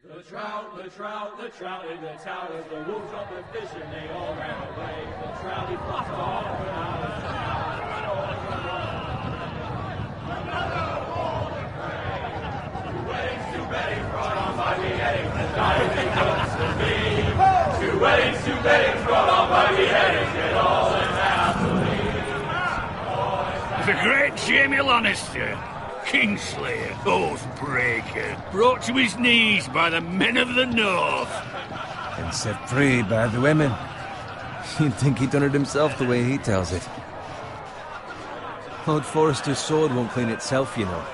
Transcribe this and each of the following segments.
The trout in the towers, the wolves got the fish and they all ran away. The trout, he flopped off and out of another war to pray. 2 weddings, 2 beddings brought on by beheadings, and diving goes to be. 2 weddings, 2 beddings brought on by beheadings, and all unhappily. The great Jamie Lannister, Kingslayer, Oathbreaker, brought to his knees by the men of the North. And set free by the women. You'd think he'd done it himself the way he tells it. Lord Forrester's sword won't clean itself, you know.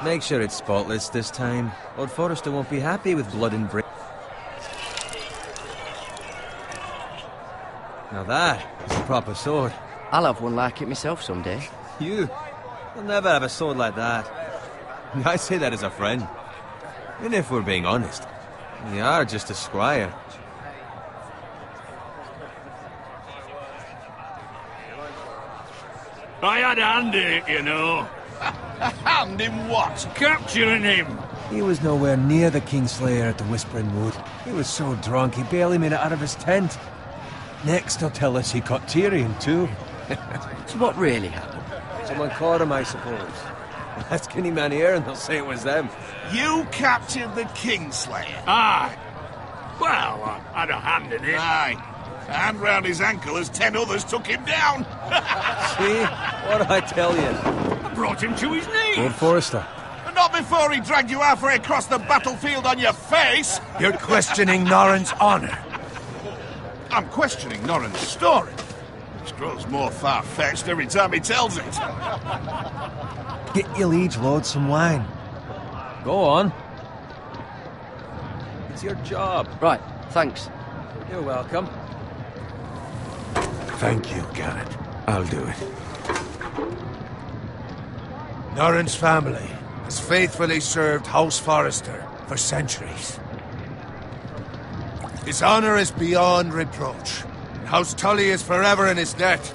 Make sure it's spotless this time. Lord Forrester won't be happy with blood and brain. Now that is a proper sword. I'll have one like it myself someday. You'll never have a sword like that. I say that as a friend. And if we're being honest, you are just a squire. I had a hand in it, you know. A hand in what? Capturing him. He was nowhere near the Kingslayer at the Whispering Wood. He was so drunk he barely made it out of his tent. Next he'll tell us he caught Tyrion too. So what really happened? Someone caught him, I suppose. Ask any man here and they'll say it was them. You captured the Kingslayer? Aye. Well, I had a hand in it. Aye. A hand round his ankle as 10 others took him down. See? What did I tell you? I brought him to his knees. Lord Forrester. Not before he dragged you halfway across the battlefield on your face. You're questioning Norrin's honor. I'm questioning Norrin's story. Which grows more far-fetched every time he tells it. Get your liege lord some wine. Go on. It's your job. Right, thanks. You're welcome. Thank you, Garrett. I'll do it. Norrin's family has faithfully served House Forrester for centuries. His honor is beyond reproach. House Tully is forever in his debt.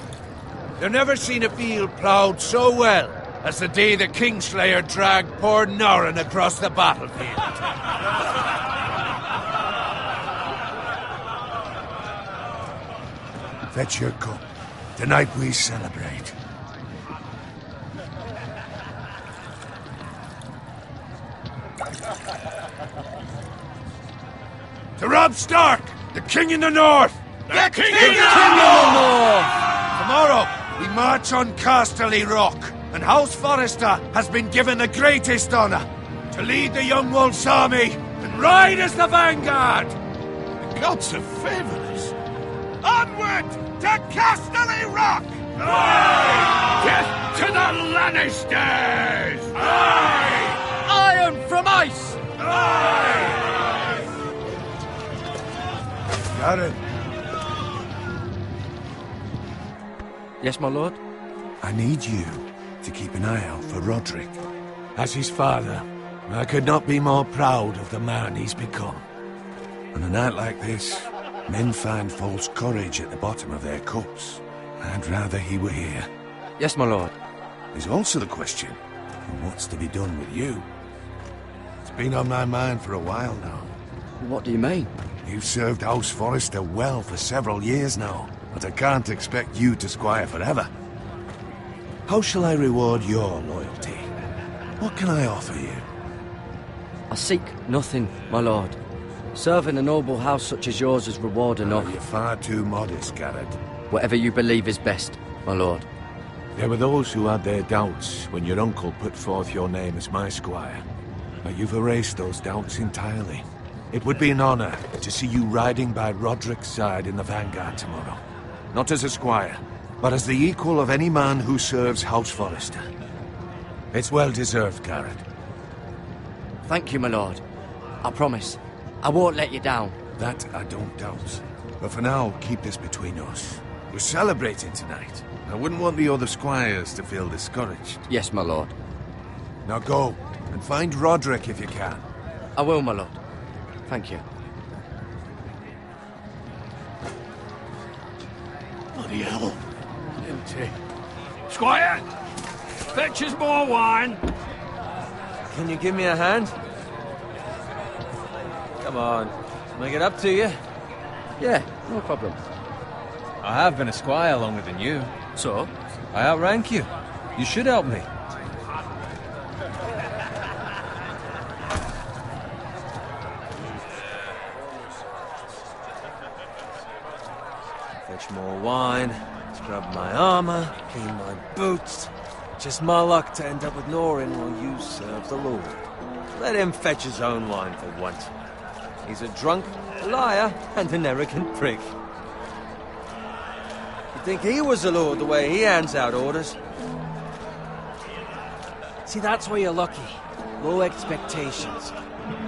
You've never seen a field ploughed so well as the day the Kingslayer dragged poor Norrin across the battlefield. Fetch your cup. Tonight we celebrate. To Robb Stark, the King in the North! The King in the North! Tomorrow, we march on Casterly Rock, and House Forrester has been given the greatest honor to lead the Young Wolf's army and ride as the vanguard! The gods have favored us. Onward to Casterly Rock! Aye! Death to the Lannisters! Aye! Iron from ice! Aye! Garrett, Yes, my lord? I need you to keep an eye out for Roderick. As his father, I could not be more proud of the man he's become. On a night like this, men find false courage at the bottom of their cups. I'd rather he were here. Yes, my lord. There's also the question of what's to be done with you. It's been on my mind for a while now. What do you mean? You've served House Forrester well for several years now, but I can't expect you to squire forever. How shall I reward your loyalty? What can I offer you? I seek nothing, my lord. Serving a noble house such as yours is reward enough. You're far too modest, Garrett. Whatever you believe is best, my lord. There were those who had their doubts when your uncle put forth your name as my squire. But you've erased those doubts entirely. It would be an honor to see you riding by Roderick's side in the vanguard tomorrow. Not as a squire, but as the equal of any man who serves House Forrester. It's well deserved, Garrett. Thank you, my lord. I promise. I won't let you down. That I don't doubt. But for now, keep this between us. We're celebrating tonight. I wouldn't want the other squires to feel discouraged. Yes, my lord. Now go, and find Roderick if you can. I will, my lord. Thank you. Bloody hell. duty. Squire, fetch us more wine. Can you give me a hand? Come on. Make it up to you. Yeah, no problem. I have been a squire longer than you. So? I outrank you. You should help me. Fetch more wine, scrub my armor, clean my boots. Just my luck to end up with Norin while you serve the Lord. Let him fetch his own wine for once. He's a drunk, a liar, and an arrogant prick. You'd think he was a lord the way he hands out orders. See, that's why you're lucky. Low expectations.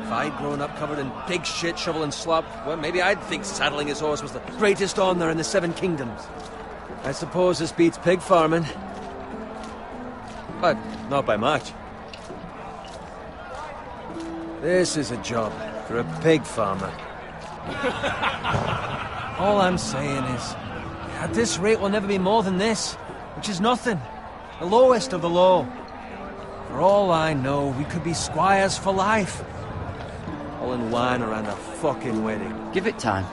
If I'd grown up covered in pig shit, shovel and slop, well, maybe I'd think saddling his horse was the greatest honor in the Seven Kingdoms. I suppose this beats pig farming. But not by much. This is a job for a pig farmer. All I'm saying is, at this rate we'll never be more than this, which is nothing. The lowest of the low. For all I know, we could be squires for life. All in wine around a fucking wedding. Give it time.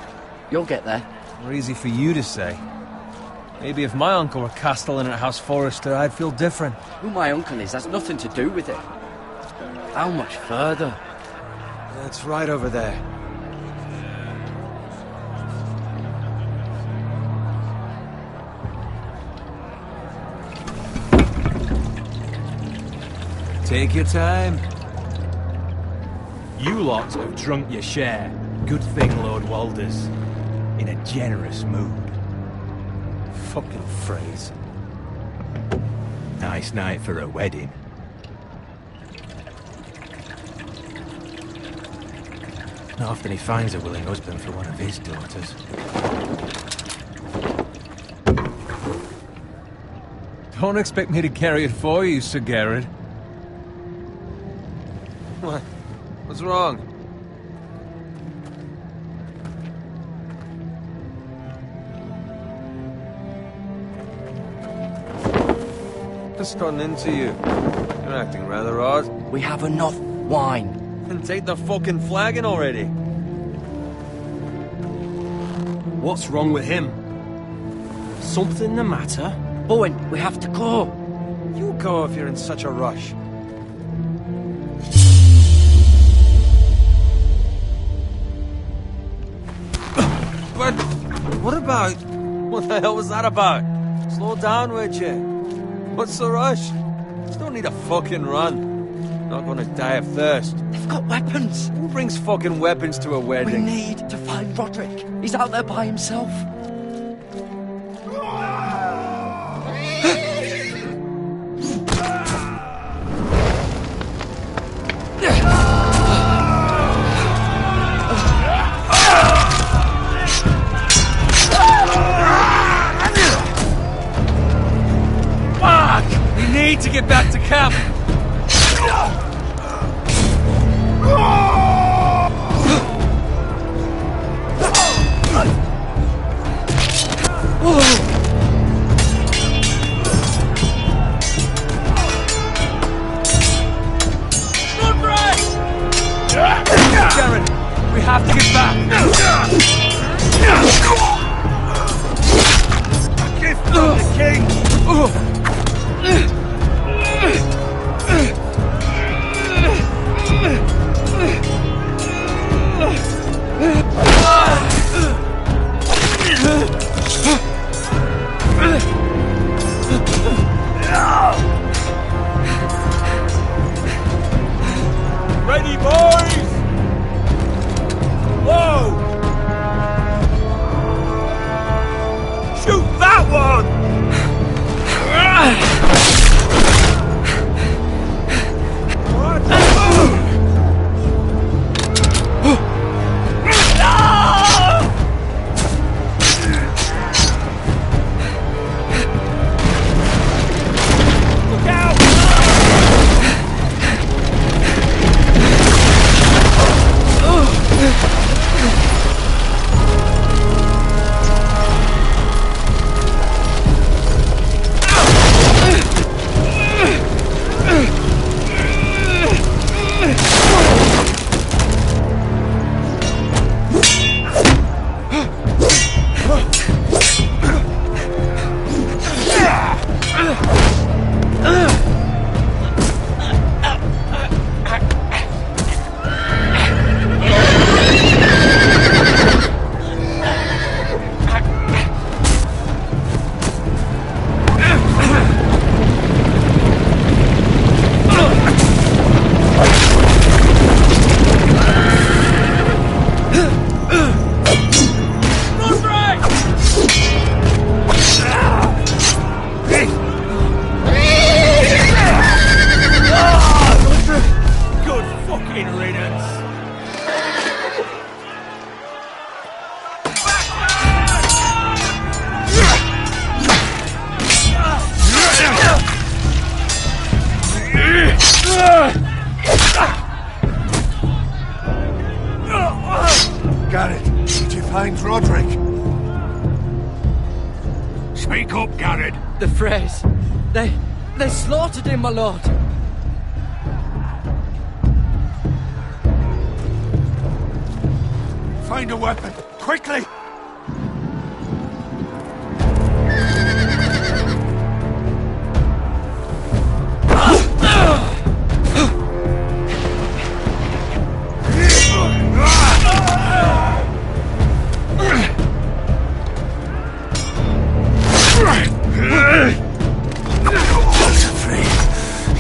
You'll get there. More easy for you to say. Maybe if my uncle were castellan at House Forrester, I'd feel different. Who my uncle is has nothing to do with it. How much further? That's right over there. Take your time. You lot have drunk your share. Good thing Lord Walder's in a generous mood. Fucking phrase. Nice night for a wedding. Not often he finds a willing husband for one of his daughters. Don't expect me to carry it for you, Sir Garrett. What? What's wrong? Just gotten into you. You're acting rather odd. We have enough wine. Then take the fucking flagon already. What's wrong with him? Something the matter? Bowen, we have to go. You go if you're in such a rush. But what about... What the hell was that about? Slow down, would you? What's the rush? You don't need a fucking run. Not gonna die of thirst. They've got weapons. Who brings fucking weapons to a We wedding? need to find Roderick. He's out there by himself. Fuck! We need to get back to camp. Garen, we have to get back. A gift from the king. Ready, boys! Whoa! Shoot that one! Look out! find Roderick. Speak up, Garrett. The phrase. They slaughtered him, my lord. Find a weapon, quickly!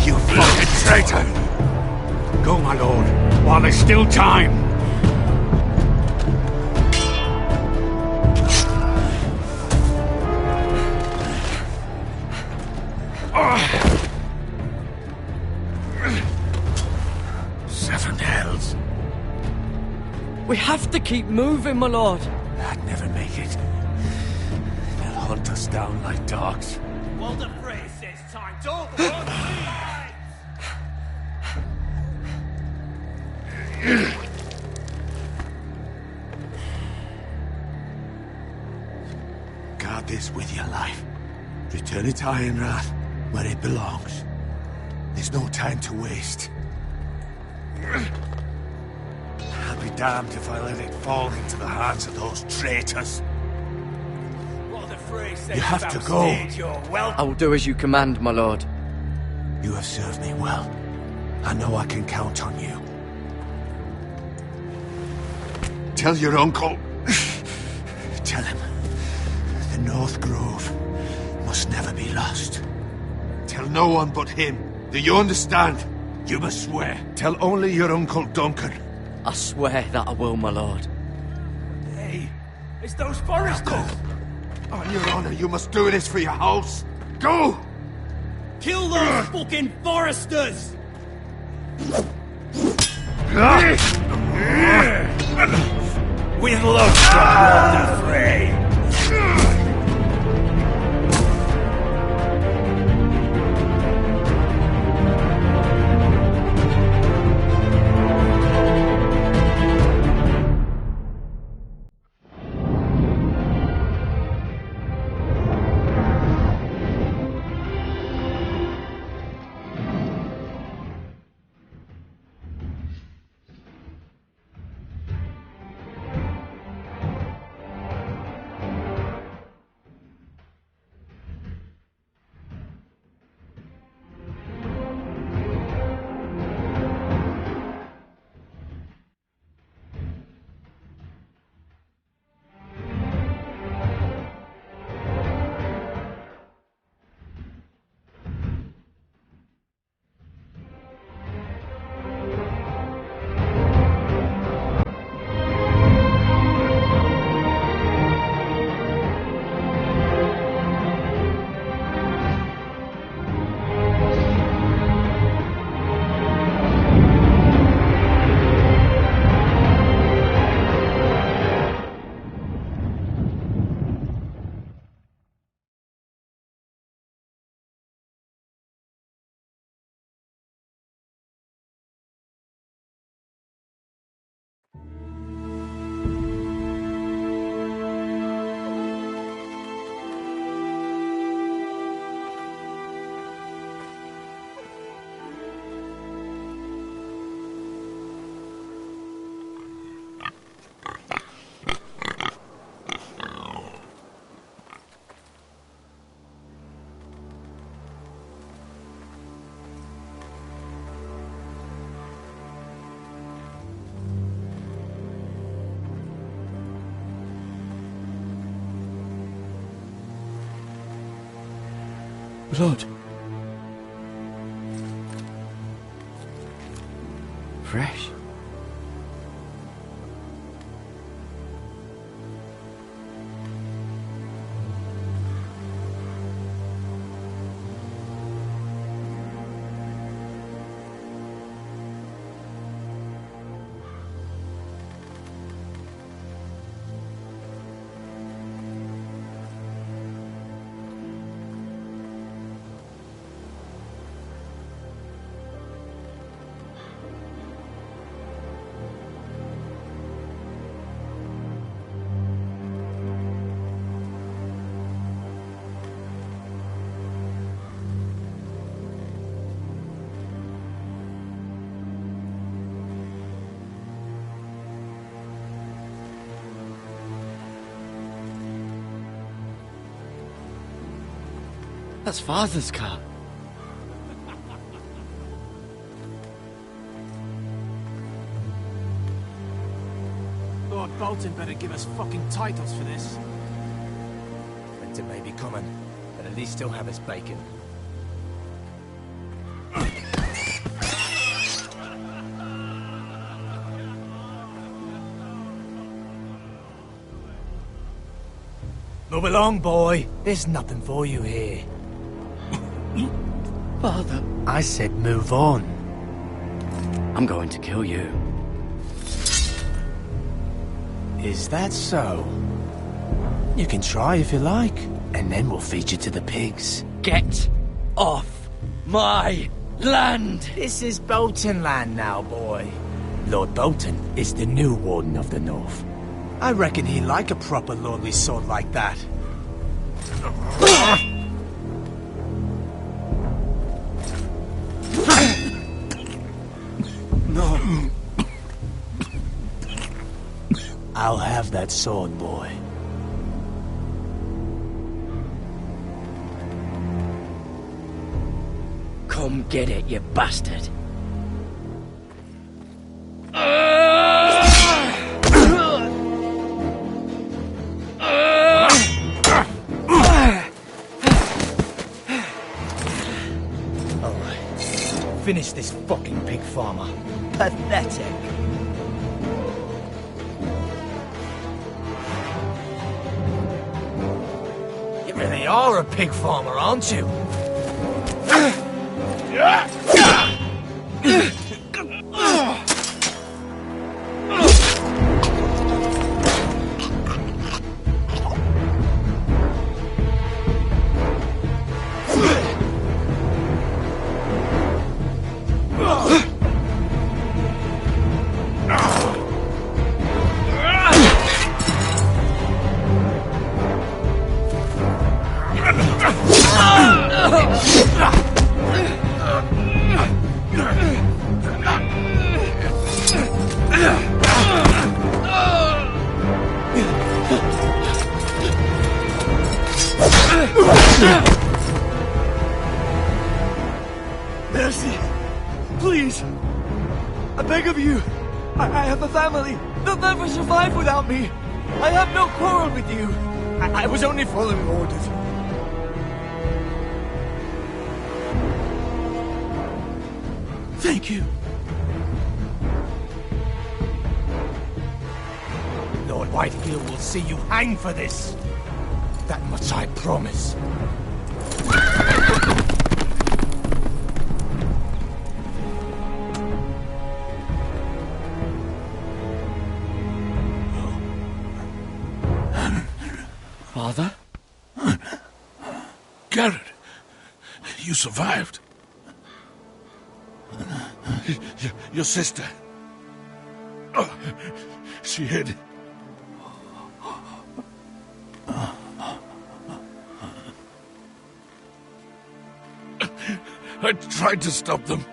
You fucking traitor! Go, my lord, while there's still time. Seven hells. We have to keep moving, my lord. I'd never make it. They'll hunt us down like dogs. Well, the phrase says time to run. Guard this with your life. Return it to Ironrath, where it belongs. There's no time to waste. I'll be damned if I let it fall into the hands of those traitors. Well, the phrase says You have to about go. stage, you're welcome. I will do as you command, my lord. You have served me well. I know I can count on you. Tell your uncle. Tell him. The North Grove must never be lost. Tell no one but him. Do you understand? You must swear. Tell only your Uncle Duncan. I swear that I will, my lord. Hey, it's those foresters. Go. On your honor, you must do this for your house. Go! Kill those fucking foresters. With love from Walter Frey. Blood. Fresh. That's Father's car. Lord Bolton better give us fucking titles for this. Winter may be coming, but at least he'll have his bacon. Move along, boy. There's nothing for you here. Father, I said move on. I'm going to kill you. Is that so? You can try if you like, and then we'll feed you to the pigs. Get off my land! This is Bolton land now, boy. Lord Bolton is the new Warden of the North. I reckon he'd like a proper lordly sword like that. No. I'll have that sword, boy. Come get it, you bastard. Finish this fucking pig farmer. Pathetic. You really are a pig farmer, aren't you? Mercy! Please! I beg of you! I have a family! They'll never survive without me! I have no quarrel with you! I was only following orders. Thank you. Lord Whitehill will see you hang for this. That much I promise. Father? Garrett, you survived. Your sister. Oh, she hid. I tried to stop them.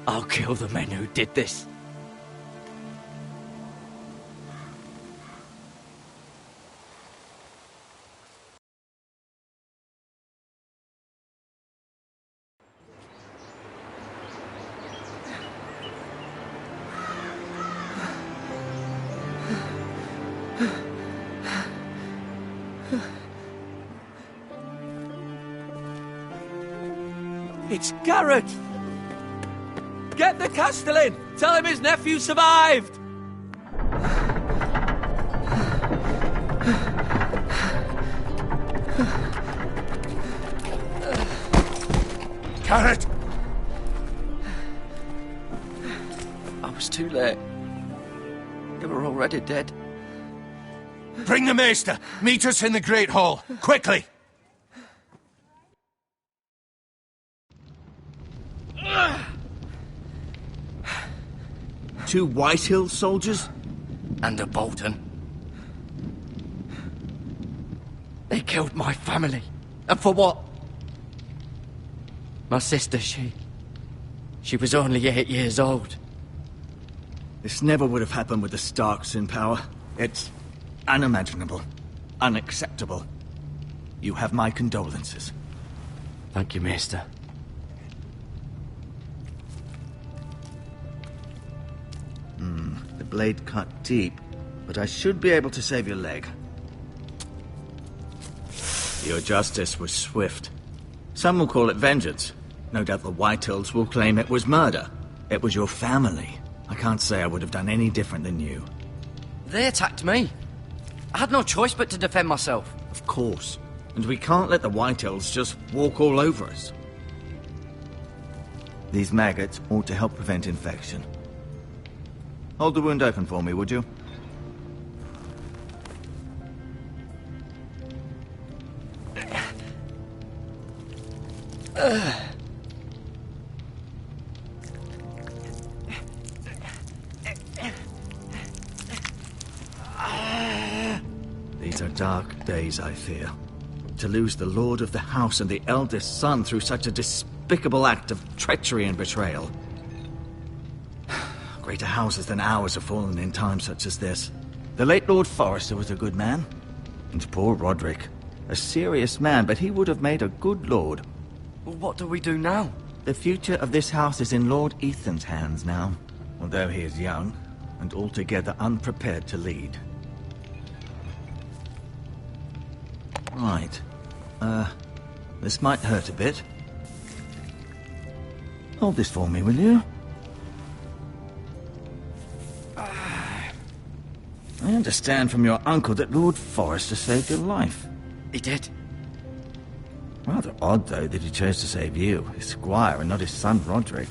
I'll kill the men who did this. It's Garrett! Get the Castellan! Tell him his nephew survived! Garrett! I was too late. They were already dead. Bring the maester! Meet us in the Great Hall! Quickly! Two Whitehill soldiers? And a Bolton. They killed my family. And for what? My sister, she was only 8 years old. This never would have happened with the Starks in power. It's unimaginable. Unacceptable. You have my condolences. Thank you, Maester. The blade cut deep, but I should be able to save your leg. Your justice was swift. Some will call it vengeance. No doubt the Whitehills will claim it was murder. It was your family. I can't say I would have done any different than you. They attacked me. I had no choice but to defend myself. Of course. And we can't let the Whitehills just walk all over us. These maggots ought to help prevent infection. Hold the wound open for me, would you? These are dark days, I fear. To lose the lord of the house and the eldest son through such a despicable act of treachery and betrayal. Greater houses than ours have fallen in times such as this. The late Lord Forrester was a good man. And poor Roderick. A serious man, but he would have made a good lord. Well, what do we do now? The future of this house is in Lord Ethan's hands now. Although he is young, and altogether unprepared to lead. Right. This might hurt a bit. Hold this for me, will you? I understand from your uncle that Lord Forrester saved your life. He did. Rather odd, though, that he chose to save you, his squire, and not his son Roderick.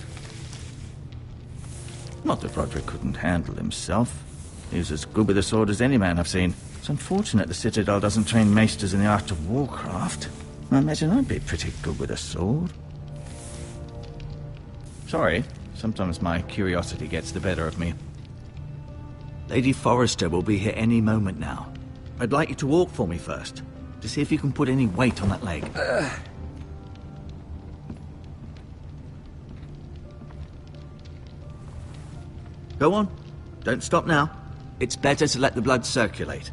Not that Roderick couldn't handle himself. He was as good with a sword as any man I've seen. It's unfortunate the Citadel doesn't train maesters in the art of warcraft. I imagine I'd be pretty good with a sword. Sorry, sometimes my curiosity gets the better of me. Lady Forrester will be here any moment now. I'd like you to walk for me first, to see if you can put any weight on that leg. Go on. Don't stop now. It's better to let the blood circulate.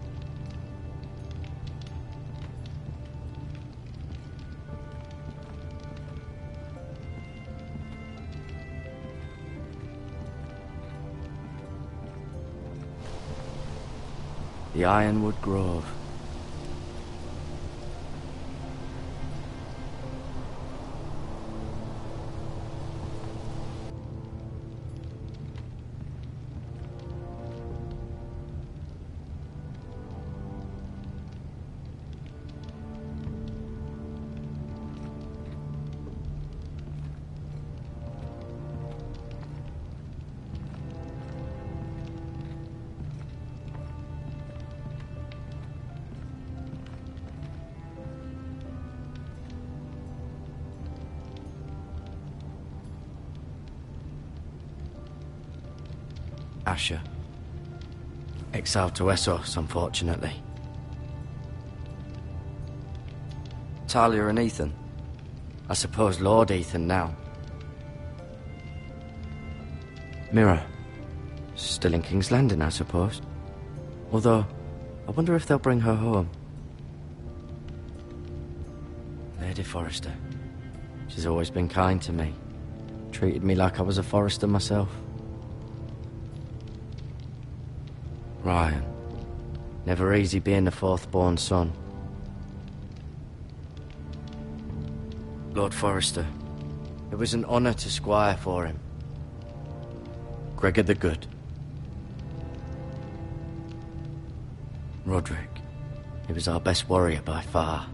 The Ironwood Grove. Asher. Exiled to Essos, unfortunately. Talia and Ethan. I suppose Lord Ethan now. Mirror. Still in King's Landing, I suppose. Although, I wonder if they'll bring her home. Lady Forrester. She's always been kind to me. Treated me like I was a Forrester myself. Ryan. Never easy being the fourth-born son. Lord Forrester. It was an honour to squire for him. Gregor the Good. Roderick. He was our best warrior by far.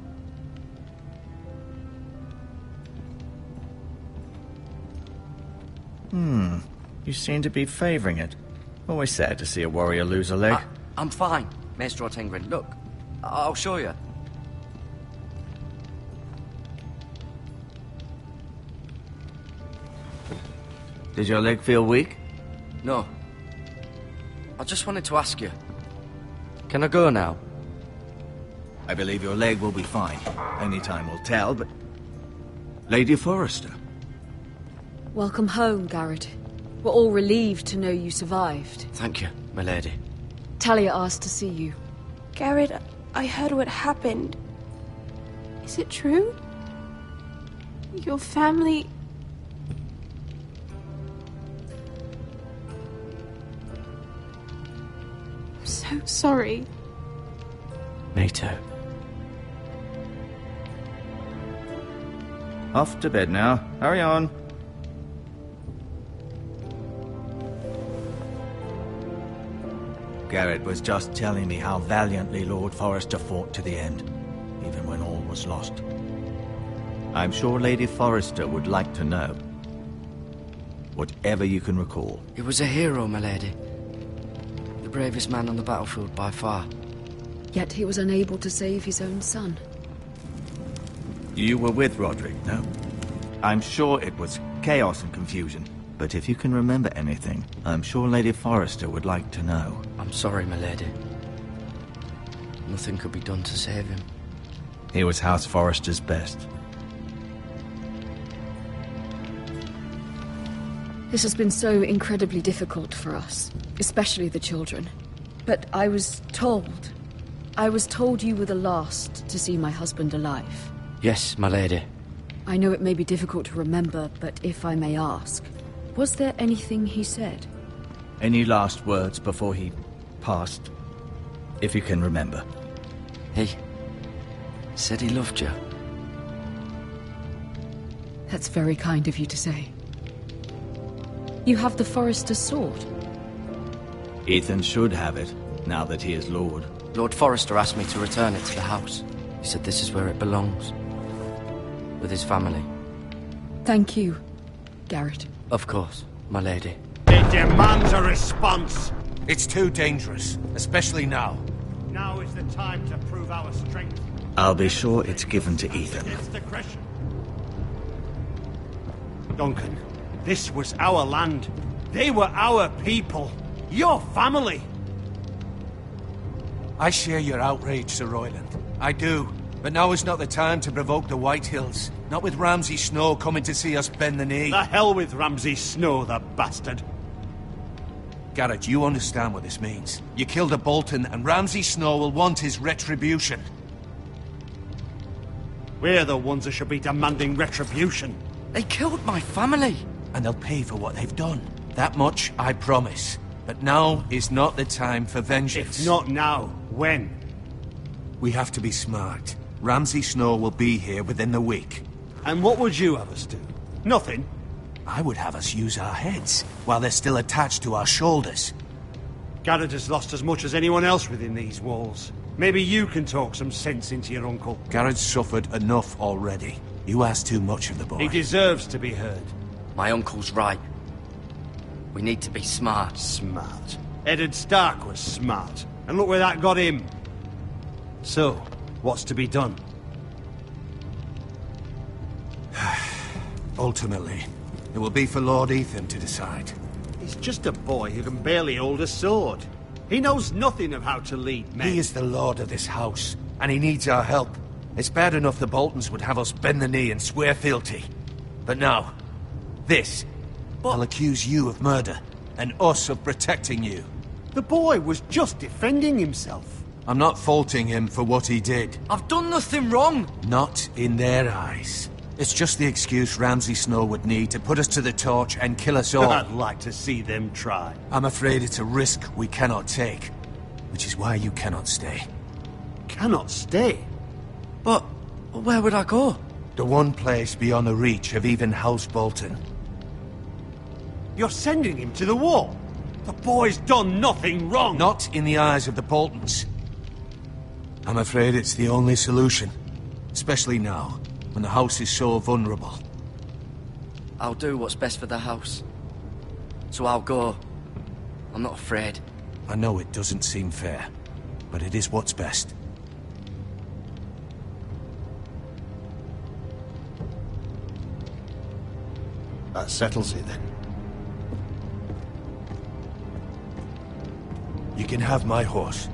You seem to be favouring it. Always sad to see a warrior lose a leg. I'm fine, Maester Ortengrin. Look, I'll show you. Did your leg feel weak? No. I just wanted to ask you. Can I go now? I believe your leg will be fine. Only time will tell, but... Lady Forrester, Welcome home, Garrett. We're all relieved to know you survived. Thank you, my lady. Talia asked to see you. Garrett, I heard what happened. Is it true? Your family... I'm so sorry. Me too. Off to bed now. Hurry on. Garrett was just telling me how valiantly Lord Forrester fought to the end, even when all was lost. I'm sure Lady Forrester would like to know. Whatever you can recall. He was a hero, my lady. The bravest man on the battlefield by far. Yet he was unable to save his own son. You were with Roderick, no? I'm sure it was chaos and confusion. But if you can remember anything, I'm sure Lady Forrester would like to know. I'm sorry, my lady. Nothing could be done to save him. He was House Forrester's best. This has been so incredibly difficult for us, especially the children. But I was told you were the last to see my husband alive. Yes, my lady. I know it may be difficult to remember, but if I may ask, was there anything he said? Any last words before he passed? If you can remember. He said he loved you. That's very kind of you to say. You have the Forrester's sword. Ethan should have it, now that he is Lord. Lord Forrester asked me to return it to the house. He said this is where it belongs. With his family. Thank you, Garrett. Of course, my lady. It demands a response. It's too dangerous, especially now. Now is the time to prove our strength. I'll be sure it's given to Ethan. Duncan, this was our land. They were our people. Your family. I share your outrage, Sir Royland. I do. But now is not the time to provoke the White Hills. Not with Ramsay Snow coming to see us bend the knee. The hell with Ramsay Snow, the bastard. Garrett, you understand what this means. You killed a Bolton, and Ramsay Snow will want his retribution. We're the ones that should be demanding retribution. They killed my family. And they'll pay for what they've done. That much I promise. But now is not the time for vengeance. If not now, when? We have to be smart. Ramsay Snow will be here within the week. And what would you have us do? Nothing? I would have us use our heads, while they're still attached to our shoulders. Garrett has lost as much as anyone else within these walls. Maybe you can talk some sense into your uncle. Garrett's suffered enough already. You ask too much of the boy. He deserves to be heard. My uncle's right. We need to be smart. Smart. Eddard Stark was smart. And look where that got him. So, what's to be done? Ultimately, it will be for Lord Ethan to decide. He's just a boy who can barely hold a sword. He knows nothing of how to lead men. He is the lord of this house, and he needs our help. It's bad enough the Boltons would have us bend the knee and swear fealty. But now, this. I'll accuse you of murder, and us of protecting you. The boy was just defending himself. I'm not faulting him for what he did. I've done nothing wrong. Not in their eyes. It's just the excuse Ramsay Snow would need to put us to the torch and kill us all. I'd like to see them try. I'm afraid it's a risk we cannot take, which is why you cannot stay. Cannot stay? But where would I go? The one place beyond the reach of even House Bolton. You're sending him to the wall? The boy's done nothing wrong! Not in the eyes of the Boltons. I'm afraid it's the only solution. Especially now, when the house is so vulnerable. I'll do what's best for the house. So I'll go. I'm not afraid. I know it doesn't seem fair, but it is what's best. That settles it then. You can have my horse,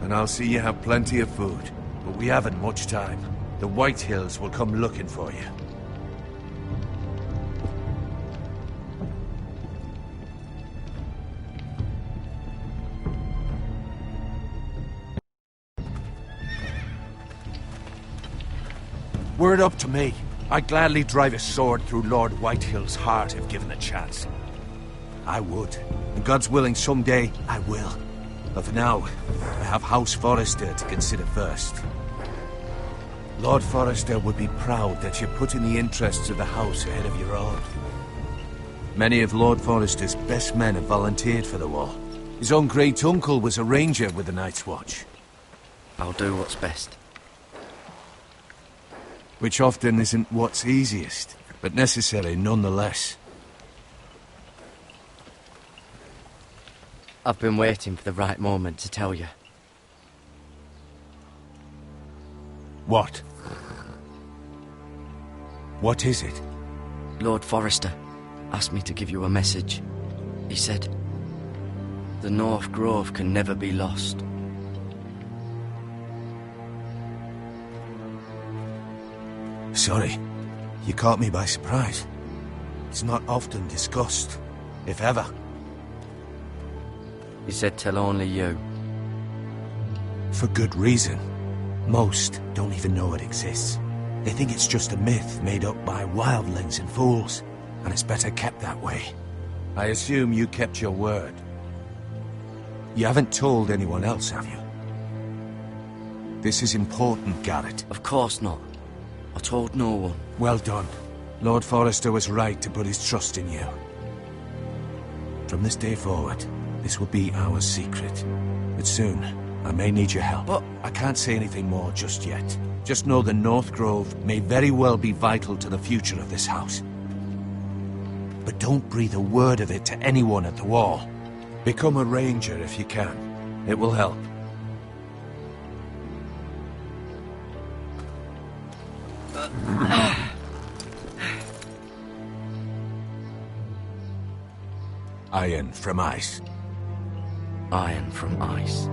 and I'll see you have plenty of food. But we haven't much time. The White Hills will come looking for you. Were it up to me, I'd gladly drive a sword through Lord Whitehill's heart if given a chance. I would. And God's willing, someday I will. But for now, I have House Forrester to consider first. Lord Forrester would be proud that you're putting the interests of the house ahead of your own. Many of Lord Forrester's best men have volunteered for the war. His own great-uncle was a ranger with the Night's Watch. I'll do what's best. Which often isn't what's easiest, but necessary nonetheless. I've been waiting for the right moment to tell you. What? What is it? Lord Forrester asked me to give you a message. He said, the North Grove can never be lost. Sorry, you caught me by surprise. It's not often discussed, if ever. He said tell only you. For good reason. Most don't even know it exists. They think it's just a myth made up by wildlings and fools, and it's better kept that way. I assume you kept your word. You haven't told anyone else, have you? This is important, Garrett. Of course not. I told no one. Well done. Lord Forrester was right to put his trust in you. From this day forward, this will be our secret. But soon, I may need your help. But I can't say anything more just yet. Just know the North Grove may very well be vital to the future of this house. But don't breathe a word of it to anyone at the wall. Become a ranger if you can. It will help. Iron from ice. Iron from ice.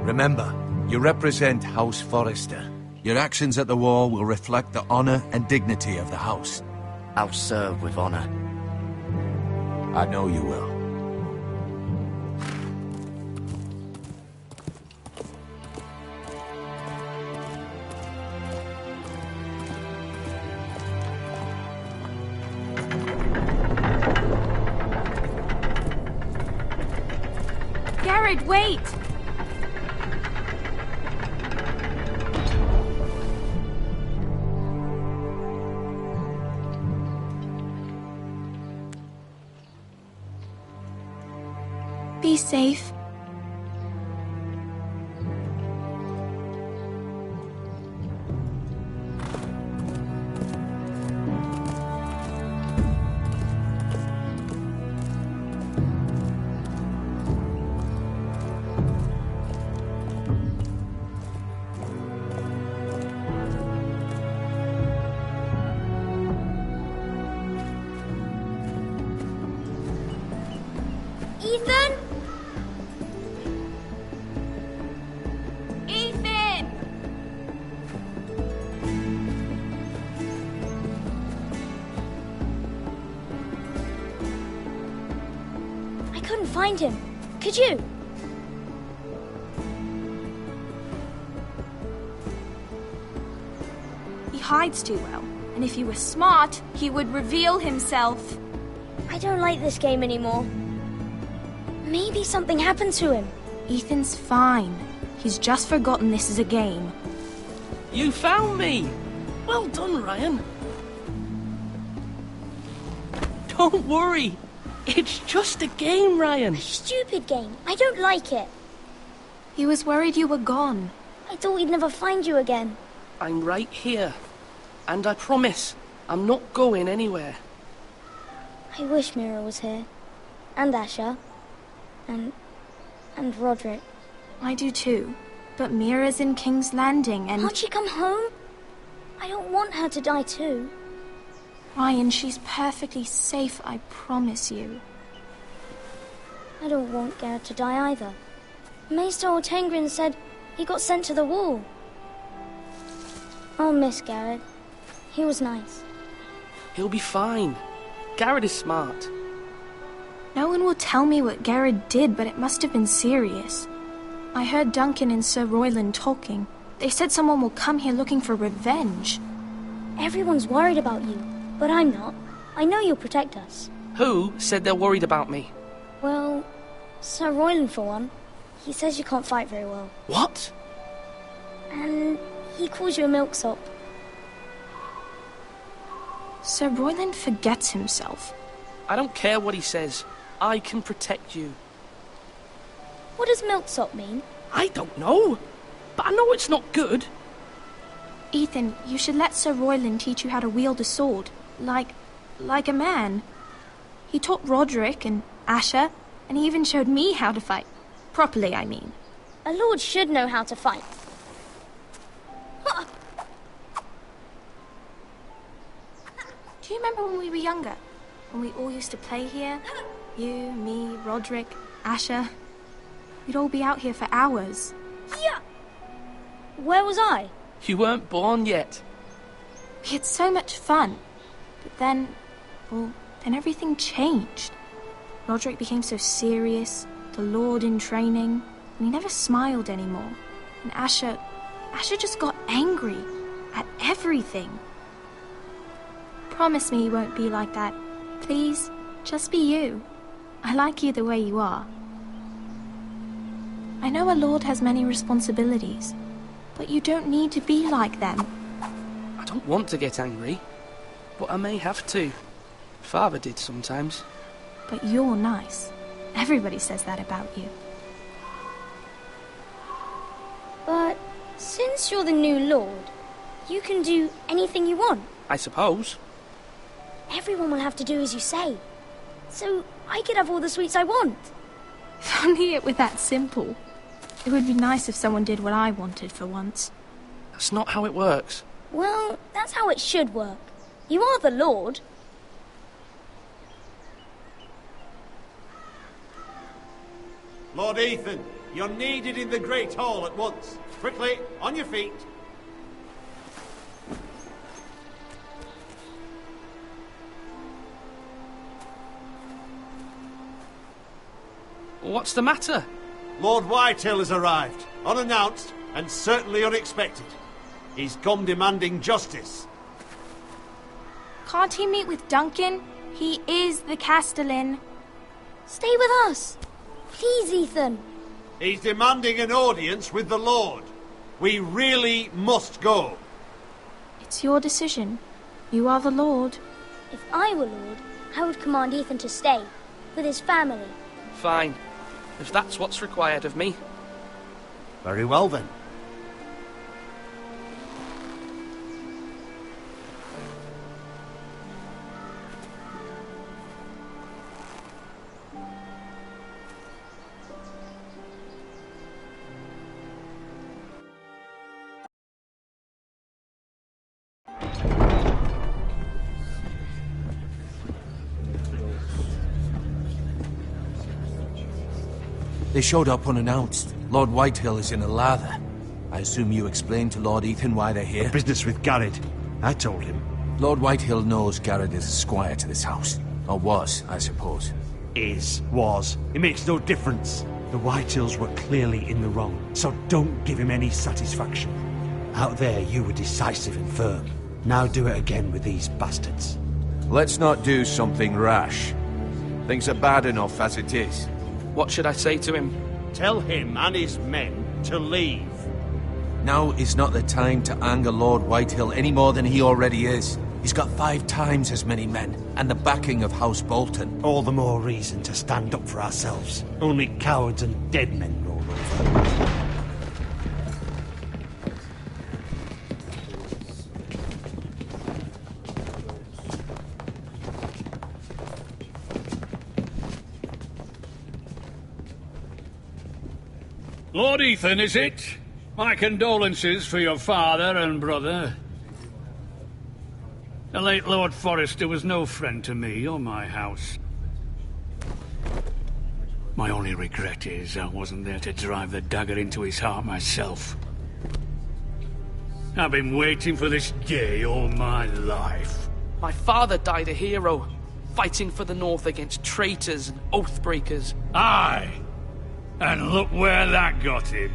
Remember, you represent House Forrester. Your actions at the war will reflect the honor and dignity of the house. I'll serve with honor. I know you will. Garrett, wait! Be safe. Ethan? Ethan! I couldn't find him. Could you? He hides too well, and if he were smart, he would reveal himself. I don't like this game anymore. Maybe something happened to him. Ethan's fine. He's just forgotten this is a game. You found me! Well done, Ryan. Don't worry. It's just a game, Ryan. A stupid game. I don't like it. He was worried you were gone. I thought we'd never find you again. I'm right here. And I promise, I'm not going anywhere. I wish Mira was here. And Asher. And Roderick. I do too. But Mira's in King's Landing and... Can't she come home? I don't want her to die too. Ryan, she's perfectly safe, I promise you. I don't want Garrett to die either. Maester Ortengrin said he got sent to the wall. I'll miss Garrett. He was nice. He'll be fine. Garrett is smart. No one will tell me what Garrett did, but it must have been serious. I heard Duncan and Sir Royland talking. They said someone will come here looking for revenge. Everyone's worried about you, but I'm not. I know you'll protect us. Who said they're worried about me? Well, Sir Royland for one. He says you can't fight very well. What? And he calls you a milksop. Sir Royland forgets himself. I don't care what he says. I can protect you. What does milksop mean? I don't know, but I know it's not good. Ethan, you should let Sir Royland teach you how to wield a sword. Like a man. He taught Roderick and Asher, and he even showed me how to fight. Properly, I mean. A lord should know how to fight. Do you remember when we were younger? When we all used to play here? You, me, Roderick, Asher. We'd all be out here for hours. Yeah. Where was I? You weren't born yet. We had so much fun. But then everything changed. Roderick became so serious, the Lord in training, and he never smiled anymore. And Asher just got angry at everything. Promise me you won't be like that. Please, just be you. I like you the way you are. I know a lord has many responsibilities, but you don't need to be like them. I don't want to get angry, but I may have to. Father did sometimes. But you're nice. Everybody says that about you. But since you're the new lord, you can do anything you want. I suppose. Everyone will have to do as you say. So I could have all the sweets I want. If only it were that simple. It would be nice if someone did what I wanted for once. That's not how it works. Well, that's how it should work. You are the lord. Lord Ethan, you're needed in the Great Hall at once. Quickly, on your feet. What's the matter? Lord Whitehill has arrived, unannounced and certainly unexpected. He's come demanding justice. Can't he meet with Duncan? He is the Castellan. Stay with us. Please, Ethan. He's demanding an audience with the Lord. We really must go. It's your decision. You are the Lord. If I were Lord, I would command Ethan to stay, with his family. Fine. If that's what's required of me. Very well, then. They showed up unannounced. Lord Whitehill is in a lather. I assume you explained to Lord Ethan why they're here? Business with Garrett. I told him. Lord Whitehill knows Garrett is a squire to this house. Or was, I suppose. Was. It makes no difference. The Whitehills were clearly in the wrong, so don't give him any satisfaction. Out there, you were decisive and firm. Now do it again with these bastards. Let's not do something rash. Things are bad enough as it is. What should I say to him? Tell him and his men to leave. Now is not the time to anger Lord Whitehill any more than he already is. He's got 5 times as many men, and the backing of House Bolton. All the more reason to stand up for ourselves. Only cowards and dead men roll over. Lord Ethan, is it? My condolences for your father and brother. The late Lord Forrester was no friend to me or my house. My only regret is I wasn't there to drive the dagger into his heart myself. I've been waiting for this day all my life. My father died a hero, fighting for the North against traitors and oath-breakers. Aye! And look where that got him.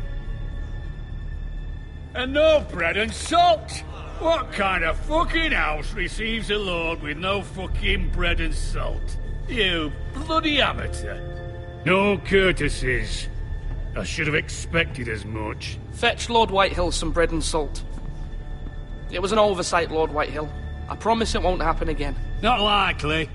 And no bread and salt! What kind of fucking house receives a lord with no fucking bread and salt? You bloody amateur. No courtesies. I should have expected as much. Fetch Lord Whitehill some bread and salt. It was an oversight, Lord Whitehill. I promise it won't happen again. Not likely.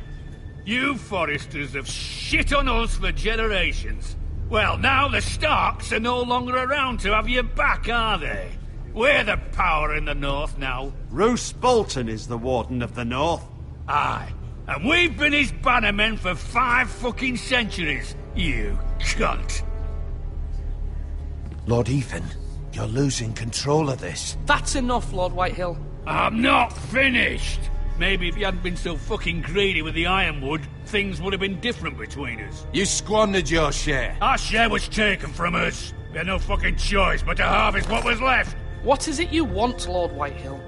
You Foresters have shit on us for generations. Well, now the Starks are no longer around to have your back, are they? We're the power in the north now. Roose Bolton is the Warden of the North. Aye. And we've been his bannermen for 5 fucking centuries, you cunt. Lord Ethan, you're losing control of this. That's enough, Lord Whitehill. I'm not finished. Maybe if you hadn't been so fucking greedy with the ironwood, things would have been different between us. You squandered your share. Our share was taken from us. We had no fucking choice but to harvest what was left. What is it you want, Lord Whitehill?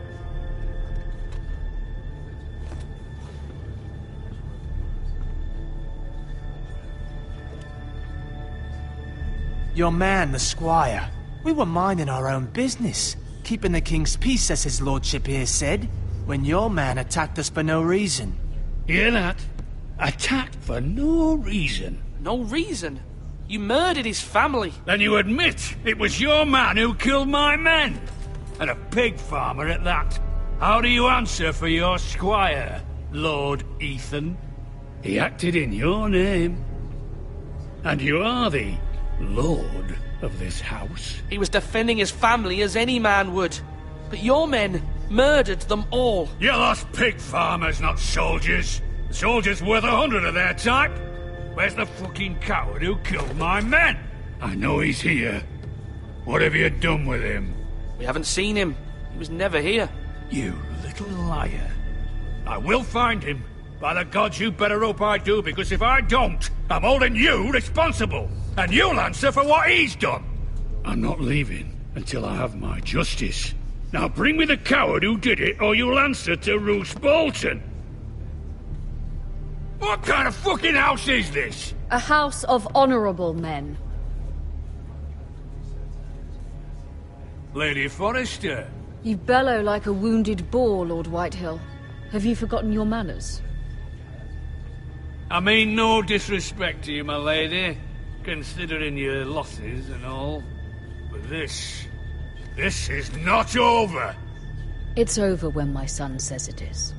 Your man, the squire. We were minding our own business, keeping the king's peace, as his lordship here said, when your man attacked us for no reason. Hear that? Attacked for no reason. No reason? You murdered his family. Then you admit it was your man who killed my men. And a pig farmer at that. How do you answer for your squire, Lord Ethan? He acted in your name. And you are the lord of this house. He was defending his family as any man would. But your men murdered them all. You lost pig farmers, not soldiers. The soldiers worth 100 of their type. Where's the fucking coward who killed my men? I know he's here. What have you done with him? We haven't seen him. He was never here. You little liar. I will find him. By the gods, you better hope I do, because if I don't, I'm holding you responsible. And you'll answer for what he's done. I'm not leaving until I have my justice. Now bring me the coward who did it, or you'll answer to Roose Bolton. What kind of fucking house is this? A house of honourable men. Lady Forrester. You bellow like a wounded boar, Lord Whitehill. Have you forgotten your manners? I mean no disrespect to you, my lady, considering your losses and all. But this is not over. It's over when my son says it is.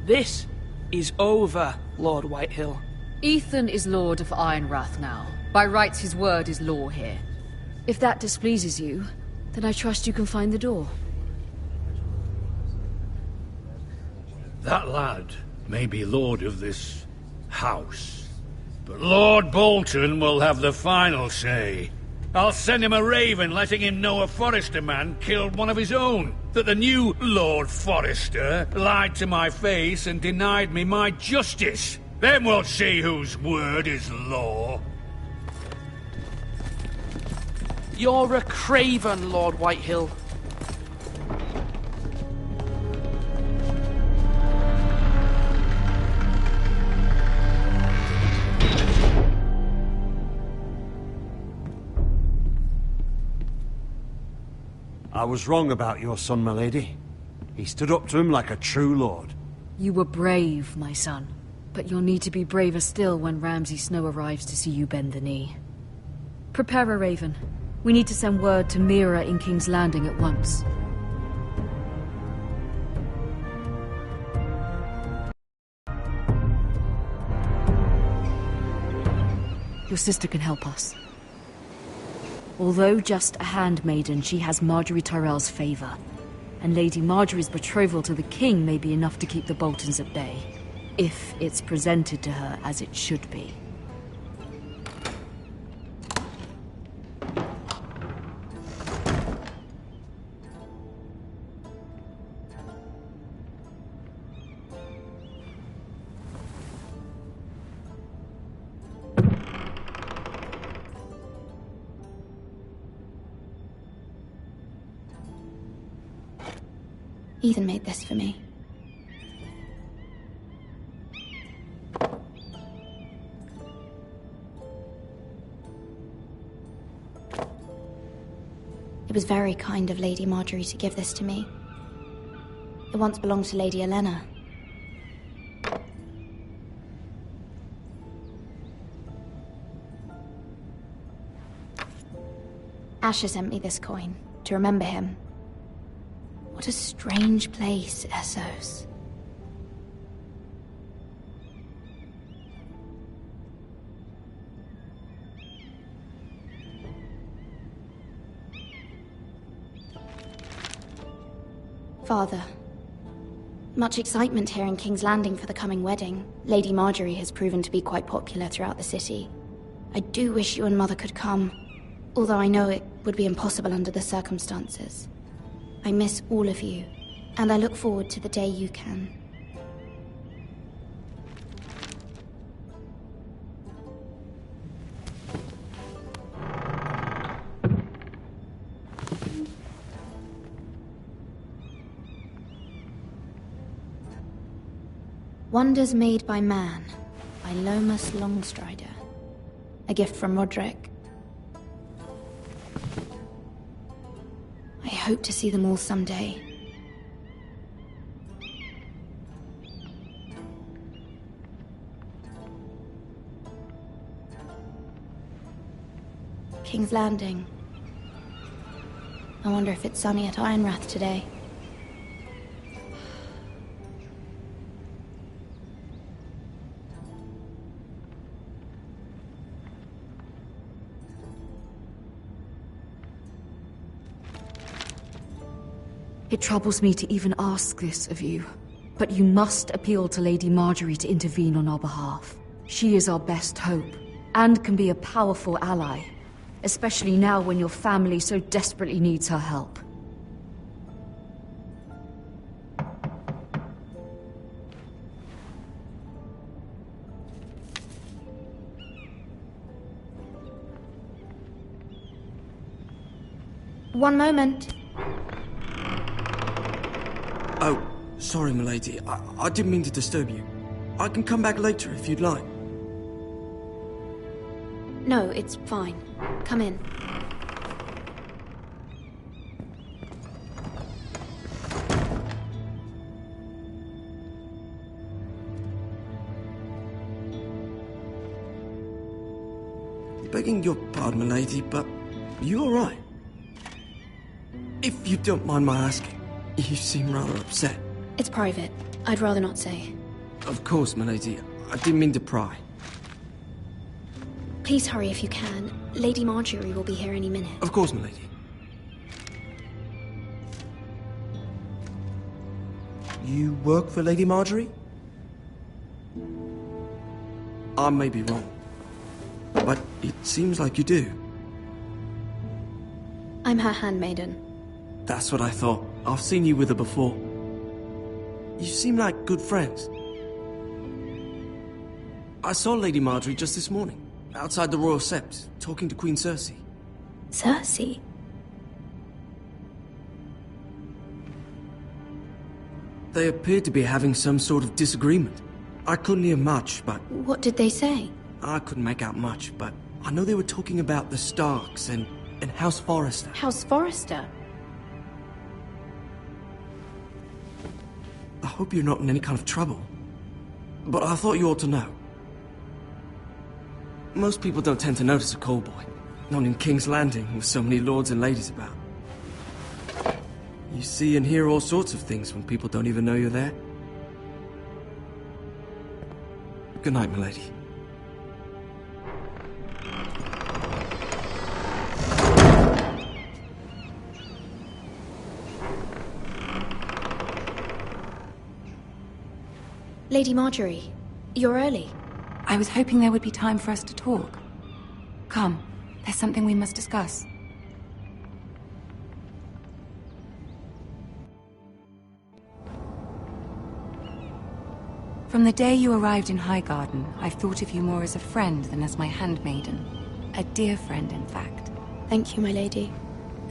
This is over, Lord Whitehill. Ethan is Lord of Ironrath now. By rights, his word is law here. If that displeases you, then I trust you can find the door. That lad may be lord of this house, but Lord Bolton will have the final say. I'll send him a raven letting him know a Forrester man killed one of his own, that the new Lord Forrester lied to my face and denied me my justice. Then we'll see whose word is law. You're a craven, Lord Whitehill. I was wrong about your son, my lady. He stood up to him like a true lord. You were brave, my son. But you'll need to be braver still when Ramsay Snow arrives to see you bend the knee. Prepare a raven. We need to send word to Mira in King's Landing at once. Your sister can help us. Although just a handmaiden, she has Marjorie Tyrell's favour. And Lady Marjorie's betrothal to the king may be enough to keep the Boltons at bay. If it's presented to her as it should be. Ethan made this for me. It was very kind of Lady Marjorie to give this to me. It once belonged to Lady Elena. Asher sent me this coin to remember him. What a strange place, Essos. Father, much excitement here in King's Landing for the coming wedding. Lady Marjorie has proven to be quite popular throughout the city. I do wish you and Mother could come, although I know it would be impossible under the circumstances. I miss all of you, and I look forward to the day you can. Wonders Made by Man, by Lomas Longstrider. A gift from Roderick. I hope to see them all someday. King's Landing. I wonder if it's sunny at Ironrath today. It troubles me to even ask this of you, but you must appeal to Lady Marjorie to intervene on our behalf. She is our best hope, and can be a powerful ally, especially now when your family so desperately needs her help. One moment. Oh, sorry, milady. I didn't mean to disturb you. I can come back later if you'd like. No, it's fine. Come in. Begging your pardon, milady, but you all right? If you don't mind my asking. You seem rather upset. It's private. I'd rather not say. Of course, milady. I didn't mean to pry. Please hurry if you can. Lady Marjorie will be here any minute. Of course, milady. You work for Lady Marjorie? I may be wrong, but it seems like you do. I'm her handmaiden. That's what I thought. I've seen you with her before. You seem like good friends. I saw Lady Marjorie just this morning, outside the Royal Sept, talking to Queen Cersei. Cersei? They appeared to be having some sort of disagreement. I couldn't hear much, but... What did they say? I couldn't make out much, but I know they were talking about the Starks and House Forrester. House Forrester? I hope you're not in any kind of trouble. But I thought you ought to know. Most people don't tend to notice a callboy. Not in King's Landing, with so many lords and ladies about. You see and hear all sorts of things when people don't even know you're there. Good night, milady. Lady Marjorie, you're early. I was hoping there would be time for us to talk. Come, there's something we must discuss. From the day you arrived in Highgarden, I've thought of you more as a friend than as my handmaiden. A dear friend, in fact. Thank you, my lady.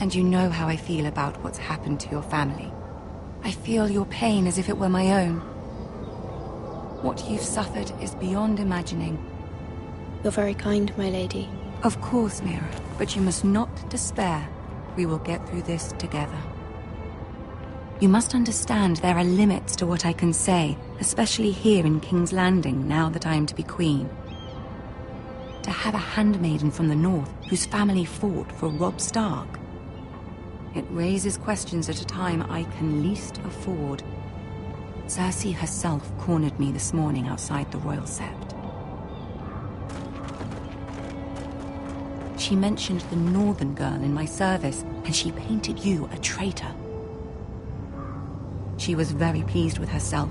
And you know how I feel about what's happened to your family. I feel your pain as if it were my own. What you've suffered is beyond imagining. You're very kind, my lady. Of course, Mira, but you must not despair. We will get through this together. You must understand there are limits to what I can say, especially here in King's Landing, now that I am to be queen. To have a handmaiden from the north whose family fought for Robb Stark. It raises questions at a time I can least afford. Cersei herself cornered me this morning outside the Royal Sept. She mentioned the northern girl in my service, and she painted you a traitor. She was very pleased with herself.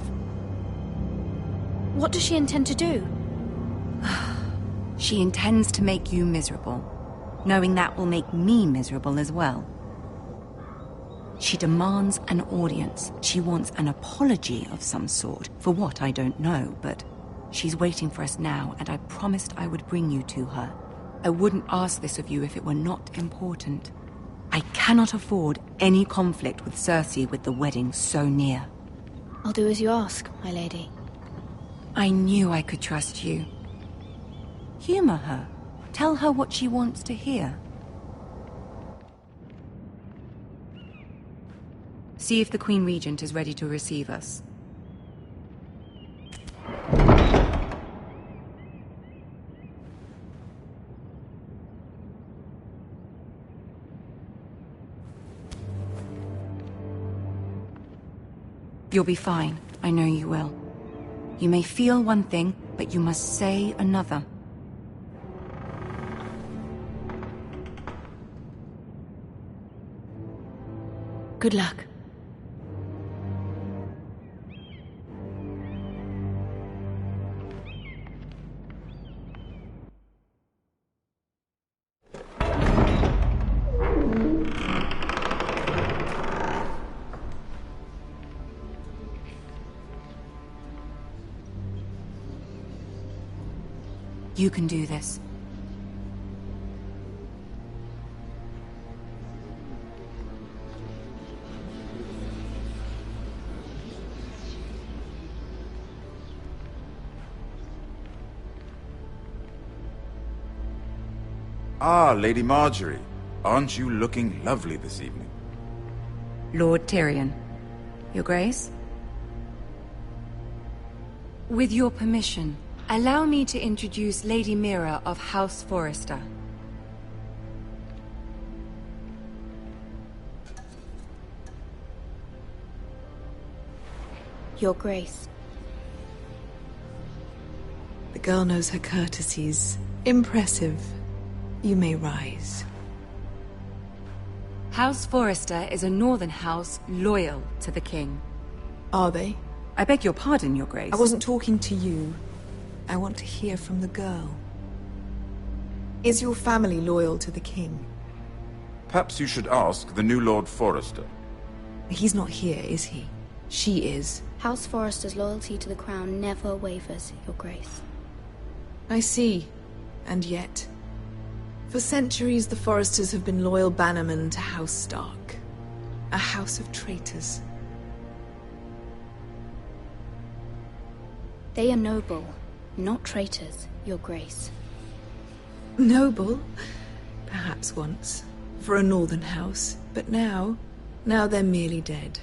What does she intend to do? She intends to make you miserable, knowing that will make me miserable as well. She demands an audience. She wants an apology of some sort, for what I don't know, but she's waiting for us now, and I promised I would bring you to her. I wouldn't ask this of you if it were not important. I cannot afford any conflict with Cersei with the wedding so near. I'll do as you ask, my lady. I knew I could trust you. Humor her. Tell her what she wants to hear. See if the Queen Regent is ready to receive us. You'll be fine. I know you will. You may feel one thing, but you must say another. Good luck. You can do this. Ah, Lady Marjorie. Aren't you looking lovely this evening? Lord Tyrion. Your Grace? With your permission, allow me to introduce Lady Mira of House Forrester. Your Grace. The girl knows her courtesies. Impressive. You may rise. House Forrester is a northern house loyal to the king. Are they? I beg your pardon, Your Grace. I wasn't talking to you. I want to hear from the girl. Is your family loyal to the king? Perhaps you should ask the new Lord Forrester. He's not here, is he? She is. House Forrester's loyalty to the crown never wavers, Your Grace. I see. And yet, for centuries the Forresters have been loyal bannermen to House Stark. A house of traitors. They are noble, not traitors, Your Grace. Noble? Perhaps once. For a northern house. But now they're merely dead.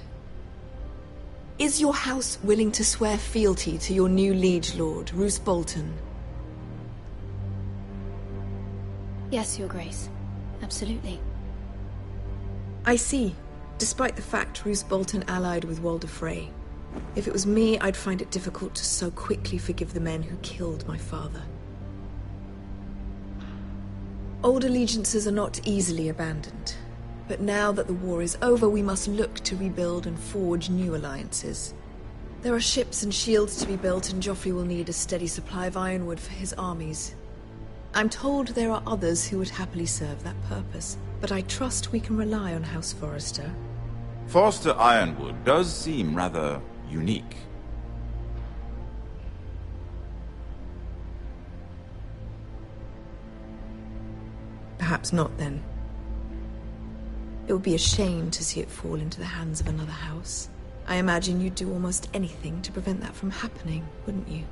Is your house willing to swear fealty to your new liege lord, Roose Bolton? Yes, Your Grace. Absolutely. I see. Despite the fact Roose Bolton allied with Walder Frey. If it was me, I'd find it difficult to so quickly forgive the men who killed my father. Old allegiances are not easily abandoned. But now that the war is over, we must look to rebuild and forge new alliances. There are ships and shields to be built, and Joffrey will need a steady supply of ironwood for his armies. I'm told there are others who would happily serve that purpose, but I trust we can rely on House Forrester. Forrester Ironwood does seem rather unique. Perhaps not, then. It would be a shame to see it fall into the hands of another house. I imagine you'd do almost anything to prevent that from happening, wouldn't you?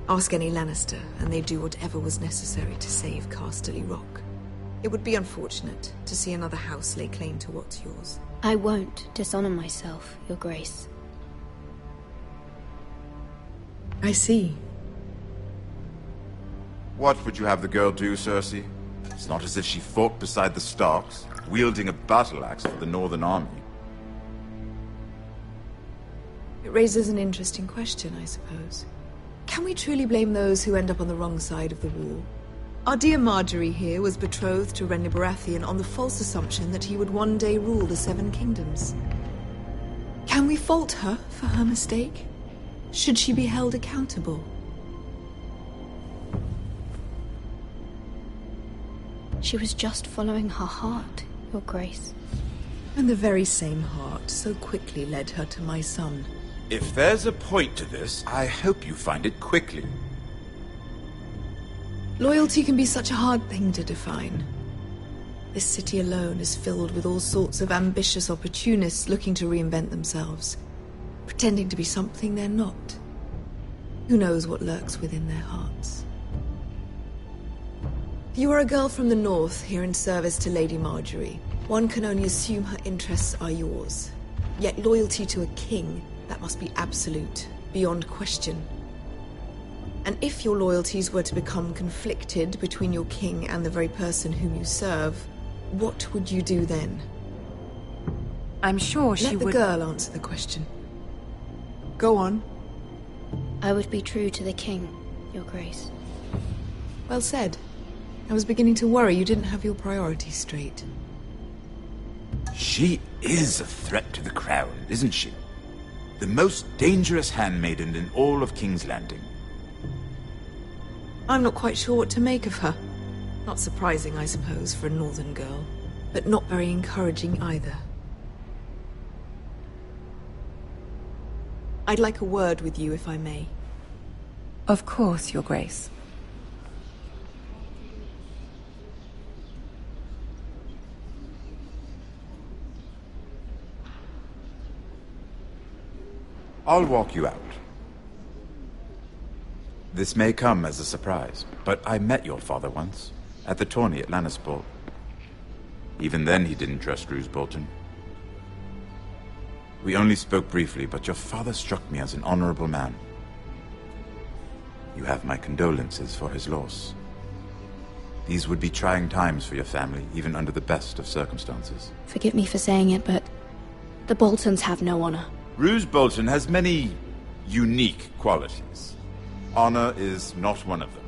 Ask any Lannister, and they'd do whatever was necessary to save Casterly Rock. It would be unfortunate to see another house lay claim to what's yours. I won't dishonor myself, Your Grace. I see. What would you have the girl do, Cersei? It's not as if she fought beside the Starks, wielding a battle axe for the Northern Army. It raises an interesting question, I suppose. Can we truly blame those who end up on the wrong side of the war? Our dear Marjorie here was betrothed to Renly Baratheon on the false assumption that he would one day rule the Seven Kingdoms. Can we fault her for her mistake? Should she be held accountable? She was just following her heart, Your Grace. And the very same heart so quickly led her to my son. If there's a point to this, I hope you find it quickly. Loyalty can be such a hard thing to define. This city alone is filled with all sorts of ambitious opportunists looking to reinvent themselves, pretending to be something they're not. Who knows what lurks within their hearts? You are a girl from the north, here in service to Lady Marjorie. One can only assume her interests are yours. Yet loyalty to a king, that must be absolute, beyond question. And if your loyalties were to become conflicted between your king and the very person whom you serve, what would you do then? I'm sure she would... Let the girl answer the question. Go on. I would be true to the king, Your Grace. Well said. I was beginning to worry you didn't have your priorities straight. She is a threat to the crown, isn't she? The most dangerous handmaiden in all of King's Landing. I'm not quite sure what to make of her. Not surprising, I suppose, for a northern girl, but not very encouraging either. I'd like a word with you, if I may. Of course, Your Grace. I'll walk you out. This may come as a surprise, but I met your father once, at the tourney at Lannisport. Even then he didn't trust Roose Bolton. We only spoke briefly, but your father struck me as an honorable man. You have my condolences for his loss. These would be trying times for your family, even under the best of circumstances. Forgive me for saying it, but the Boltons have no honor. Roose Bolton has many unique qualities. Honor is not one of them.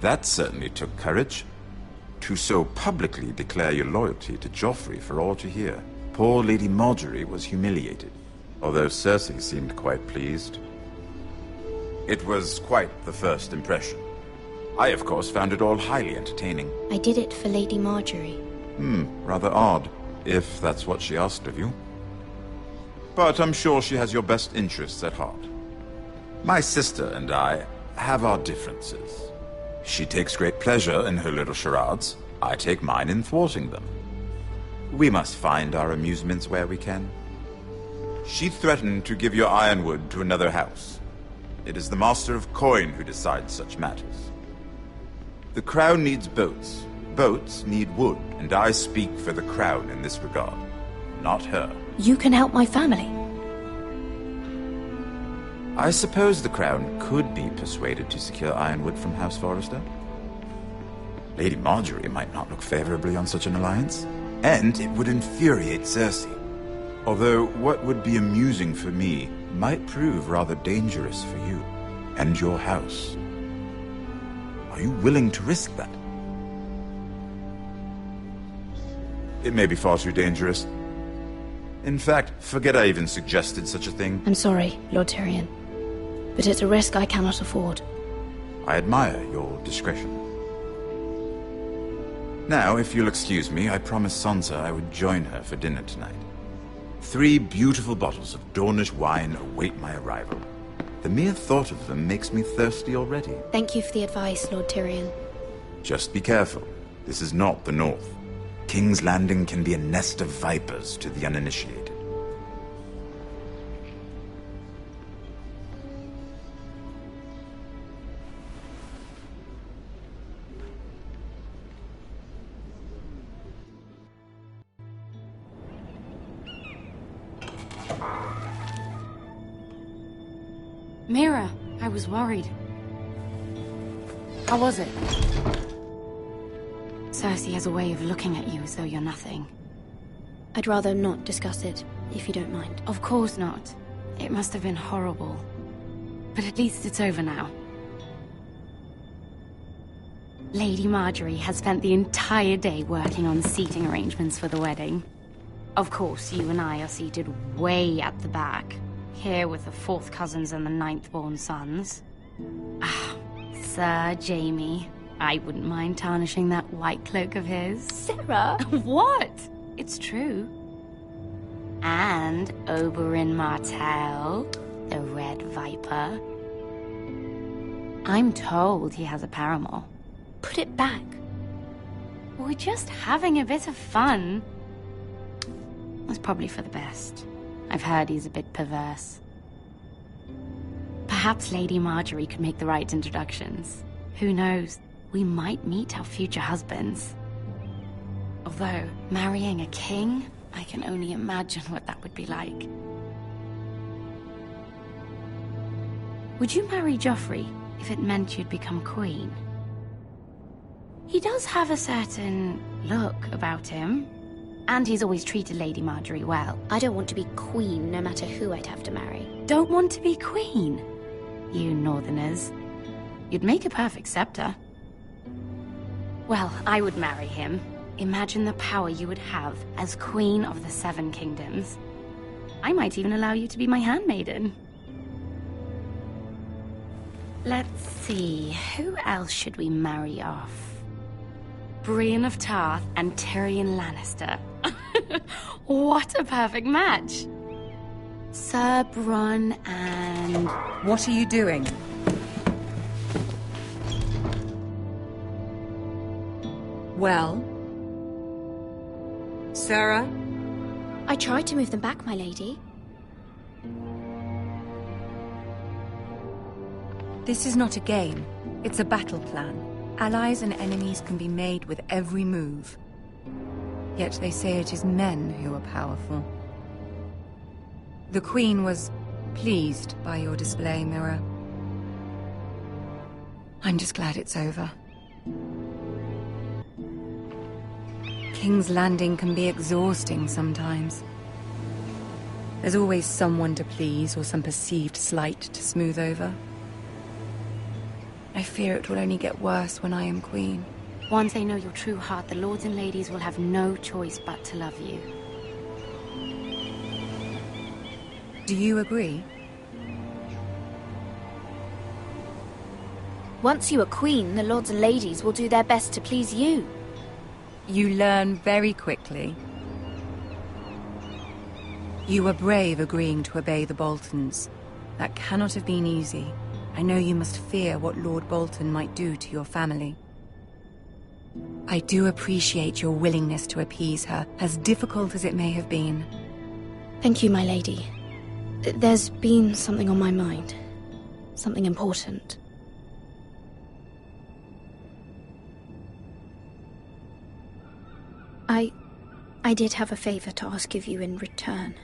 That certainly took courage. To so publicly declare your loyalty to Joffrey for all to hear. Poor Lady Marjorie was humiliated, although Cersei seemed quite pleased. It was quite the first impression. I, of course, found it all highly entertaining. I did it for Lady Marjorie. Rather odd, if that's what she asked of you. But I'm sure she has your best interests at heart. My sister and I have our differences. She takes great pleasure in her little charades. I take mine in thwarting them. We must find our amusements where we can. She threatened to give your ironwood to another house. It is the Master of Coin who decides such matters. The Crown needs boats. Boats need wood, and I speak for the Crown in this regard, not her. You can help my family. I suppose the Crown could be persuaded to secure ironwood from House Forrester. Lady Marjorie might not look favorably on such an alliance, and it would infuriate Cersei. Although what would be amusing for me might prove rather dangerous for you and your house. Are you willing to risk that? It may be far too dangerous. In fact, forget I even suggested such a thing. I'm sorry, Lord Tyrion, but it's a risk I cannot afford. I admire your discretion. Now, if you'll excuse me, I promised Sansa I would join her for dinner tonight. 3 beautiful bottles of Dornish wine await my arrival. The mere thought of them makes me thirsty already. Thank you for the advice, Lord Tyrion. Just be careful. This is not the North. King's Landing can be a nest of vipers to the uninitiated. Mira, I was worried. How was it? Cersei has a way of looking at you as though you're nothing. I'd rather not discuss it, if you don't mind. Of course not. It must have been horrible. But at least it's over now. Lady Marjorie has spent the entire day working on seating arrangements for the wedding. Of course, you and I are seated way at the back, here with the 4th cousins and the 9th-born sons. Ah, Sir Jaime. I wouldn't mind tarnishing that white cloak of his. Sarah! What? It's true. And Oberyn Martell, the Red Viper. I'm told he has a paramour. Put it back. We're just having a bit of fun. That's probably for the best. I've heard he's a bit perverse. Perhaps Lady Marjorie could make the right introductions. Who knows? We might meet our future husbands. Although, marrying a king, I can only imagine what that would be like. Would you marry Joffrey if it meant you'd become queen? He does have a certain look about him, and he's always treated Lady Marjorie well. I don't want to be queen, no matter who I'd have to marry. Don't want to be queen? You northerners. You'd make a perfect scepter. Well, I would marry him. Imagine the power you would have as Queen of the 7 Kingdoms. I might even allow you to be my handmaiden. Let's see, who else should we marry off? Brienne of Tarth and Tyrion Lannister. What a perfect match! Sir Bronn and... What are you doing? Well? Sarah? I tried to move them back, my lady. This is not a game. It's a battle plan. Allies and enemies can be made with every move. Yet they say it is men who are powerful. The Queen was pleased by your display, Mira. I'm just glad it's over. King's Landing can be exhausting sometimes. There's always someone to please or some perceived slight to smooth over. I fear it will only get worse when I am queen. Once they know your true heart, the lords and ladies will have no choice but to love you. Do you agree? Once you are queen, the lords and ladies will do their best to please you. You learn very quickly. You were brave agreeing to obey the Boltons. That cannot have been easy. I know you must fear what Lord Bolton might do to your family. I do appreciate your willingness to appease her, as difficult as it may have been. Thank you, my lady. There's been something on my mind. Something important. I did have a favor to ask of you in return.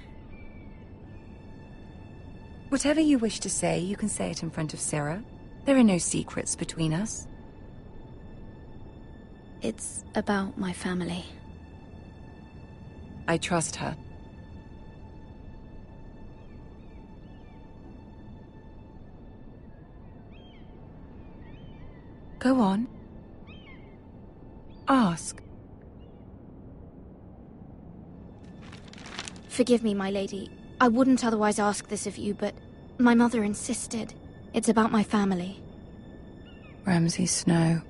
Whatever you wish to say, you can say it in front of Sarah. There are no secrets between us. It's about my family. I trust her. Go on. Ask. Forgive me, my lady. I wouldn't otherwise ask this of you, but my mother insisted. It's about my family. Ramsay Snow.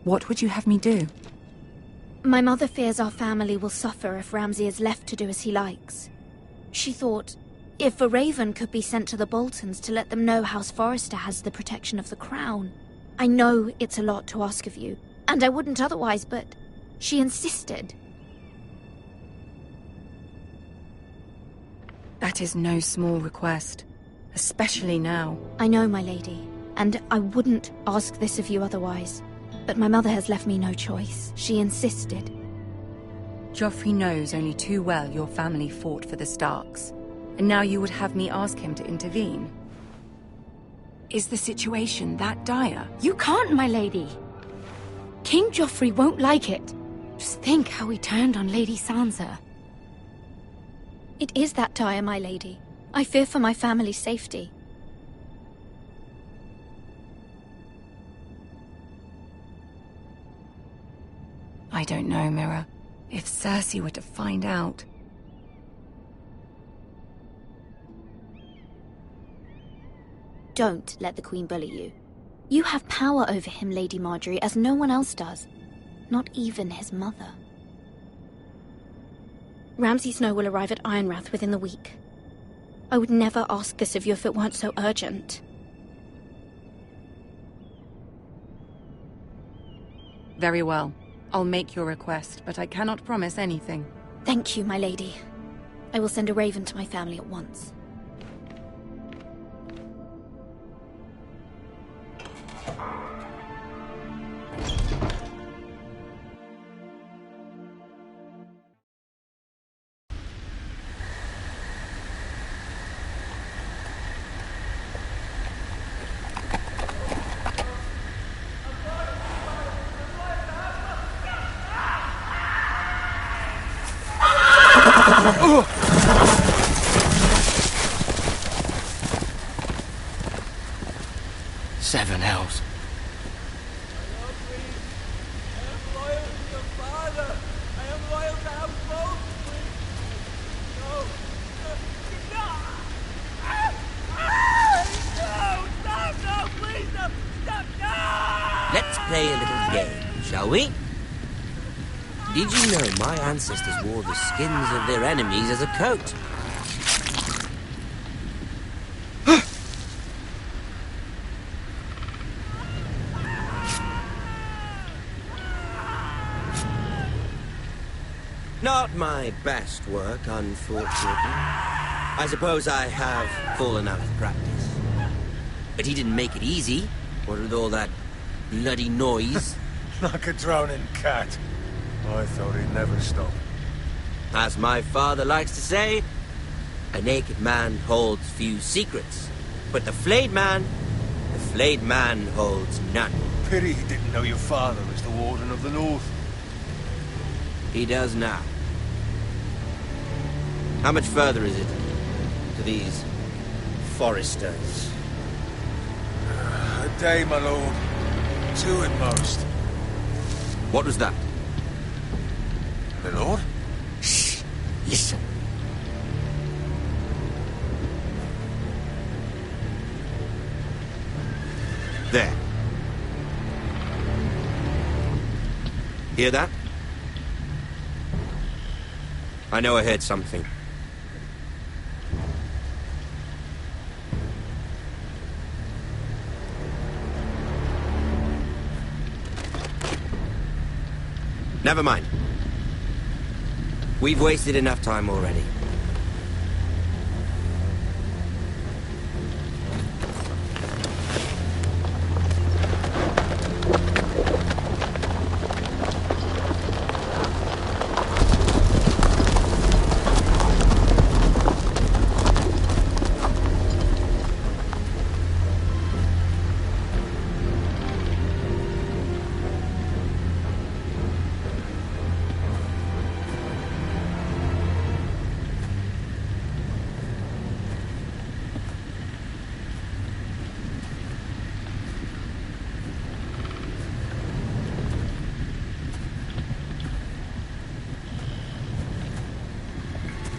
What would you have me do? My mother fears our family will suffer if Ramsay is left to do as he likes. She thought, if a raven could be sent to the Boltons to let them know House Forrester has the protection of the crown. I know it's a lot to ask of you, and I wouldn't otherwise, but she insisted. That is no small request, especially now. I know, my lady, and I wouldn't ask this of you otherwise. But my mother has left me no choice. She insisted. Joffrey knows only too well your family fought for the Starks, and now you would have me ask him to intervene. Is the situation that dire? You can't, my lady. King Joffrey won't like it. Just think how he turned on Lady Sansa. It is that dire, my lady. I fear for my family's safety. I don't know, Mira. If Cersei were to find out... Don't let the Queen bully you. You have power over him, Lady Marjorie, as no one else does. Not even his mother. Ramsay Snow will arrive at Ironrath within the week. I would never ask this of you if it weren't so urgent. Very well. I'll make your request, but I cannot promise anything. Thank you, my lady. I will send a raven to my family at once. Seven hells. Let's play a little game, shall we? Did you know my ancestors wore the skins of their enemies as a coat? Not my best work, unfortunately. I suppose I have fallen out of practice. But he didn't make it easy, what with all that bloody noise. Like a drowning cat. I thought he'd never stop. As my father likes to say, a naked man holds few secrets. But the flayed man holds none. Pity he didn't know your father was the Warden of the North. He does now. How much further is it to these foresters? A day, my lord. 2 at most. What was that? My lord? Shh! Listen. There. Hear that? I know I heard something. Never mind. We've wasted enough time already.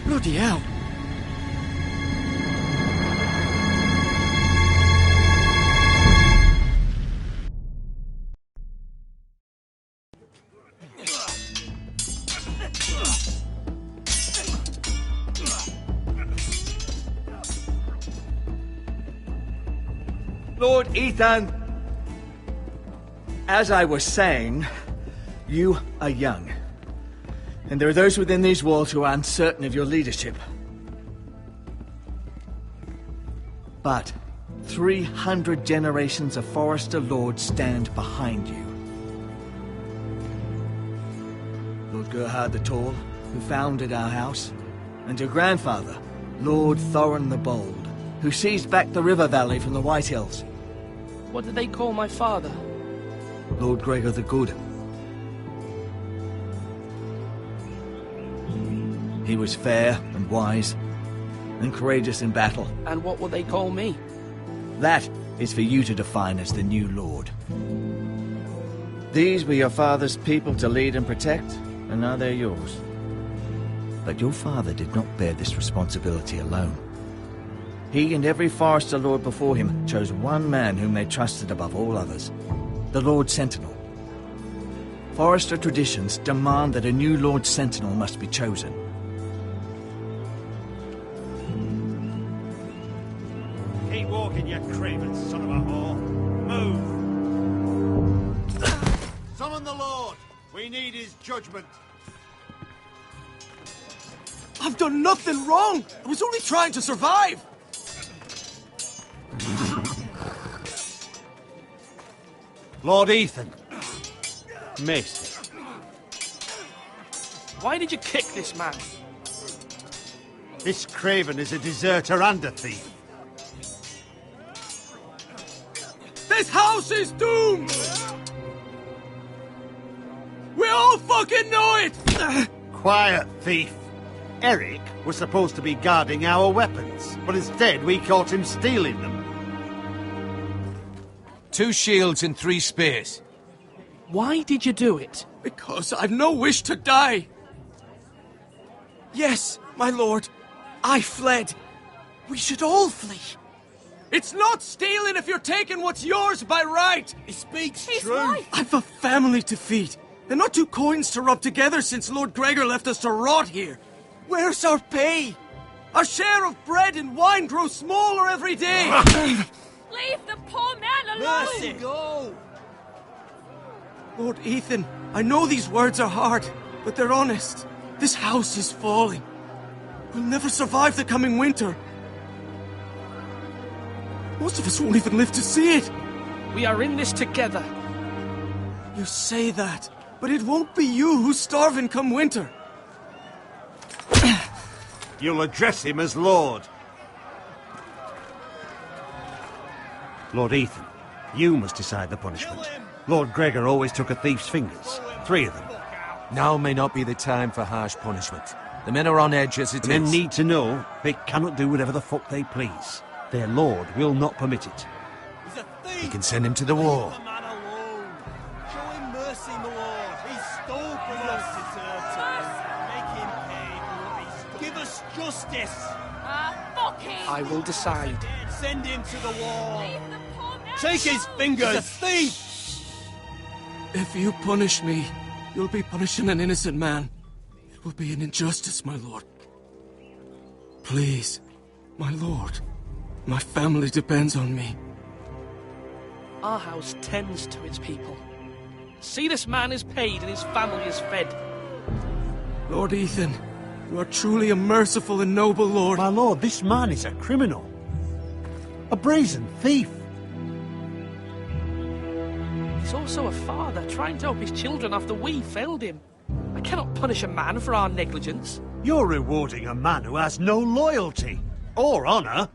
Bloody hell. Lord Ethan, as I was saying, you are young. And there are those within these walls who are uncertain of your leadership. But 300 generations of Forester Lords stand behind you. Lord Gerhard the Tall, who founded our house, and your grandfather, Lord Thorin the Bold, who seized back the river valley from the White Hills. What did they call my father? Lord Gregor the Good. He was fair and wise, and courageous in battle. And what will they call me? That is for you to define as the new lord. These were your father's people to lead and protect, and now they're yours. But your father did not bear this responsibility alone. He and every Forester Lord before him chose one man whom they trusted above all others, the Lord Sentinel. Forester traditions demand that a new Lord Sentinel must be chosen. Keep walking, you craven son of a whore. Move! Summon the Lord! We need his judgment. I've done nothing wrong! I was only trying to survive! Lord Ethan. Missed. Why did you kick this man? This craven is a deserter and a thief. This house is doomed! We all fucking know it! Quiet, thief. Eric was supposed to be guarding our weapons, but instead we caught him stealing them. 2 shields and 3 spears. Why did you do it? Because I've no wish to die. Yes, my lord. I fled. We should all flee. It's not stealing if you're taking what's yours by right. He speaks He's true. right. I've a family to feed, and not 2 coins to rub together since Lord Gregor left us to rot here. Where's our pay? Our share of bread and wine grows smaller every day. Leave the poor man alone! Mercy, go! Lord Ethan, I know these words are hard, but they're honest. This house is falling. We'll never survive the coming winter. Most of us won't even live to see it. We are in this together. You say that, but it won't be you who's starving come winter. You'll address him as Lord. Lord Ethan, you must decide the punishment. Lord Gregor always took a thief's fingers. 3 of them. Now may not be the time for harsh punishment. The men are on edge as it The men is. need to know they cannot do whatever the fuck they please. Their lord will not permit it. He's a thief! We can send him to the war. Leave the man alone. Show him mercy, my lord. He stole from us. Make him pay for what he stole. Give us justice. Fuck him! I will decide. Send him to the war. Leave the poor man Take his alone. fingers. He's a thief. If you punish me, you'll be punishing an innocent man. It will be an injustice, my lord. Please, my lord. My family depends on me. Our house tends to its people. See, this man is paid and his family is fed. Lord Ethan, you are truly a merciful and noble lord. My lord, this man is a criminal. A brazen thief. He's also a father trying to help his children after we failed him. I cannot punish a man for our negligence. You're rewarding a man who has no loyalty or honor.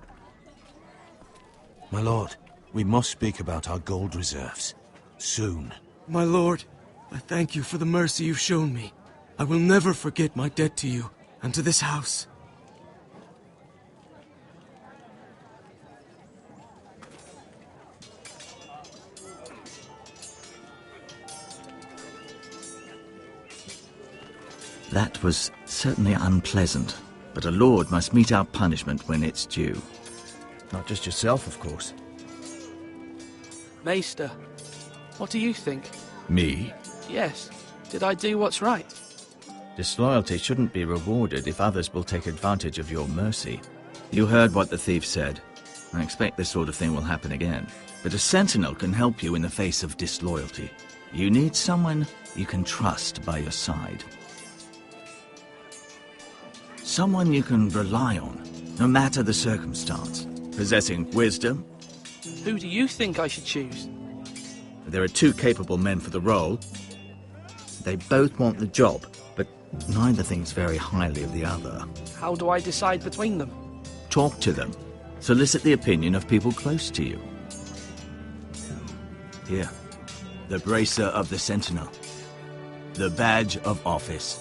My lord, we must speak about our gold reserves. Soon. My lord, I thank you for the mercy you've shown me. I will never forget my debt to you and to this house. That was certainly unpleasant, but a lord must mete out punishment when it's due. Not just yourself, of course. Maester, what do you think? Me? Yes. Did I do what's right? Disloyalty shouldn't be rewarded if others will take advantage of your mercy. You heard what the thief said. I expect this sort of thing will happen again. But a sentinel can help you in the face of disloyalty. You need someone you can trust by your side. Someone you can rely on, no matter the circumstance. Possessing wisdom. Who do you think I should choose? There are 2 capable men for the role. They both want the job, but Neither thinks very highly of the other. How do I decide between them? Talk to them. Solicit the opinion of people close to you. Here. The bracer of the Sentinel. The badge of office.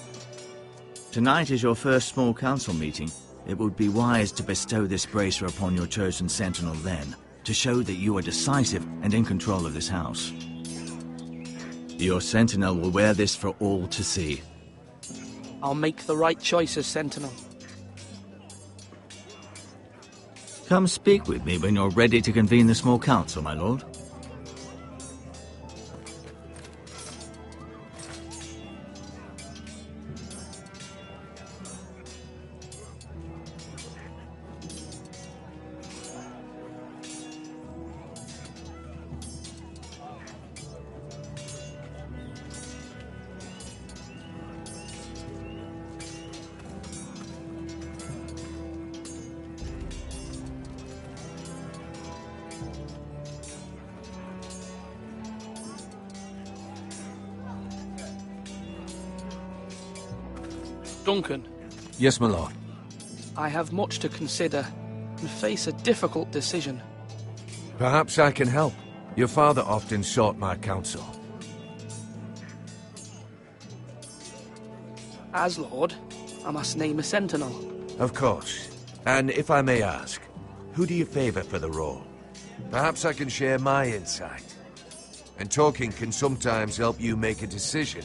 Tonight is your first small council meeting. It would be wise to bestow this bracer upon your chosen Sentinel then, to show that you are decisive and in control of this house. Your Sentinel will wear this for all to see. I'll make the right choice as Sentinel. Come speak with me when you're ready to convene the small council, my lord. Duncan. Yes, my lord. I have much to consider and face a difficult decision. Perhaps I can help. Your father often sought my counsel. As Lord, I must name a Sentinel. Of course. And if I may ask, who do you favor for the role? Perhaps I can share my insight. And talking can sometimes help you make a decision.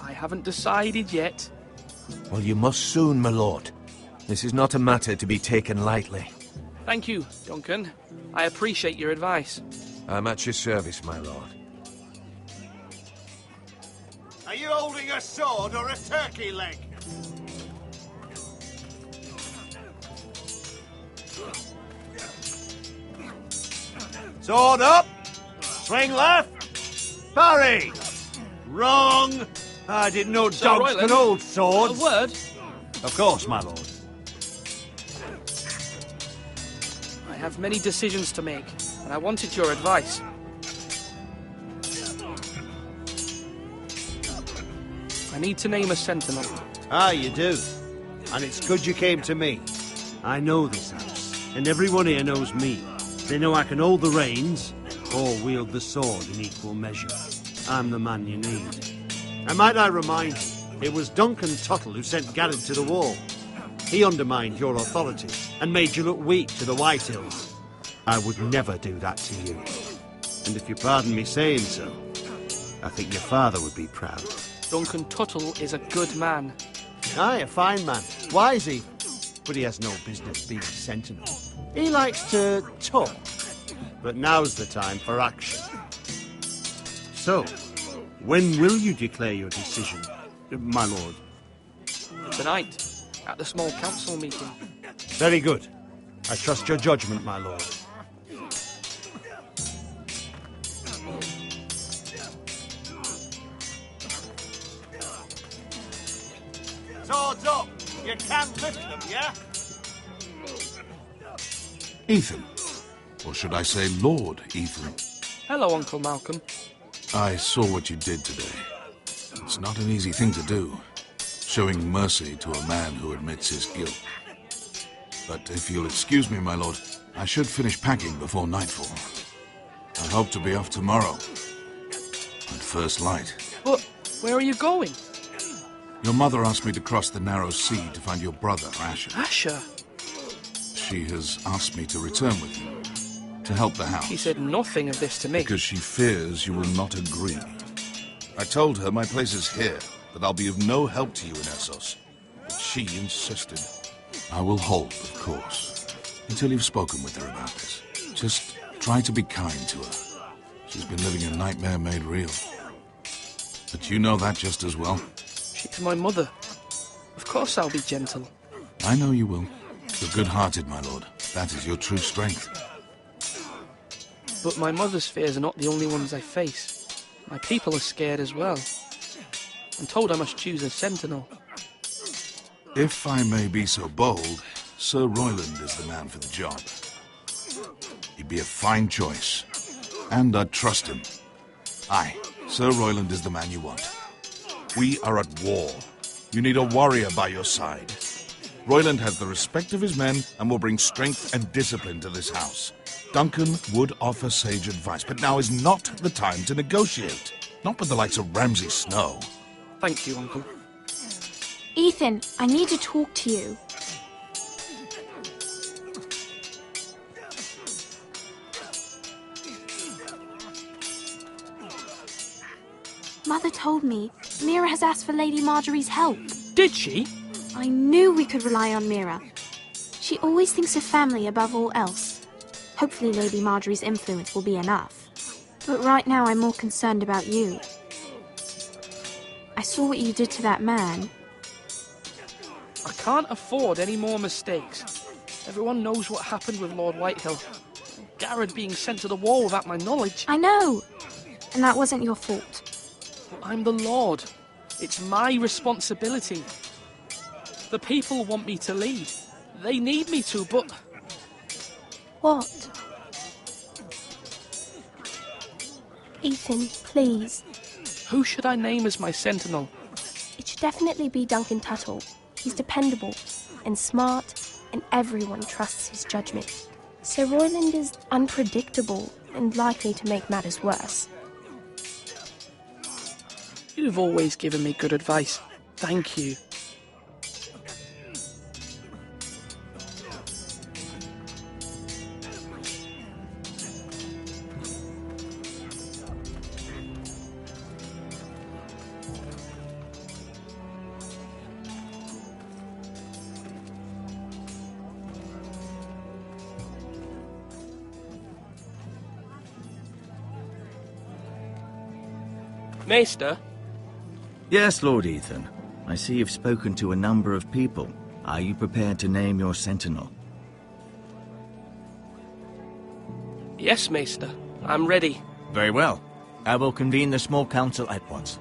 I haven't decided yet. Well, you must soon, my lord. This is not a matter to be taken lightly. Thank you, Duncan. I appreciate your advice. I'm at your service, my lord. Are you holding a sword or a turkey leg? Sword up! Swing left! Parry! Wrong! I didn't know Sir dogs Royland, could hold swords. A word? Of course, my lord. I have many decisions to make, and I wanted your advice. I need to name a Sentinel. Ah, you do. And it's good you came to me. I know this house, and everyone here knows me. They know I can hold the reins, or wield the sword in equal measure. I'm the man you need. And might I remind you, it was Duncan Tuttle who sent Garrett to the wall. He undermined your authority, and made you look weak to the Whitehills. I would never do that to you. And if you pardon me saying so, I think your father would be proud. Duncan Tuttle is a good man. Aye, a fine man. Wise even. But he has no business being a Sentinel. He likes to talk. But now's the time for action. So, when will you declare your decision, my lord? Tonight, at the small council meeting. Very good. I trust your judgment, my lord. Swords up! You can't lift them, yeah? Ethan. Or should I say Lord Ethan? Hello, Uncle Malcolm. I saw what you did today. It's not an easy thing to do, showing mercy to a man who admits his guilt. But if you'll excuse me, my lord, I should finish packing before nightfall. I hope to be off tomorrow. At first light. But where are you going? Your mother asked me to cross the narrow sea to find your brother, Asher. Asher? She has asked me to return with you, to help the house. She said nothing of this to me. Because she fears you will not agree. I told her my place is here, that I'll be of no help to you in Essos. But she insisted. I will hold, of course, until you've spoken with her about this. Just try to be kind to her. She's been living a nightmare made real. But you know that just as well. She's my mother. Of course I'll be gentle. I know you will. You're good-hearted, my lord. That is your true strength. But my mother's fears are not the only ones I face. My people are scared as well. I'm told I must choose a Sentinel. If I may be so bold, Sir Royland is the man for the job. He'd be a fine choice. And I'd trust him. Aye, Sir Royland is the man you want. We are at war. You need a warrior by your side. Royland has the respect of his men and will bring strength and discipline to this house. Duncan would offer sage advice, but now is not the time to negotiate. Not with the likes of Ramsay Snow. Thank you, Uncle. Ethan, I need to talk to you. Mother told me Mira has asked for Lady Marjorie's help. Did she? I knew we could rely on Mira. She always thinks of family above all else. Hopefully Lady Marjorie's influence will be enough. But right now I'm more concerned about you. I saw what you did to that man. I can't afford any more mistakes. Everyone knows what happened with Lord Whitehill. Garrett being sent to the wall without my knowledge. I know! And that wasn't your fault. I'm the Lord. It's my responsibility. The people want me to lead. They need me to, but... What? Ethan, please. Who should I name as my sentinel? It should definitely be Duncan Tuttle. He's dependable and smart, and everyone trusts his judgment. Sir Royland is unpredictable and likely to make matters worse. You've always given me good advice. Thank you. Maester? Yes, Lord Ethan. I see you've spoken to a number of people. Are you prepared to name your sentinel? Yes, Maester. I'm ready. Very well. I will convene the small council at once.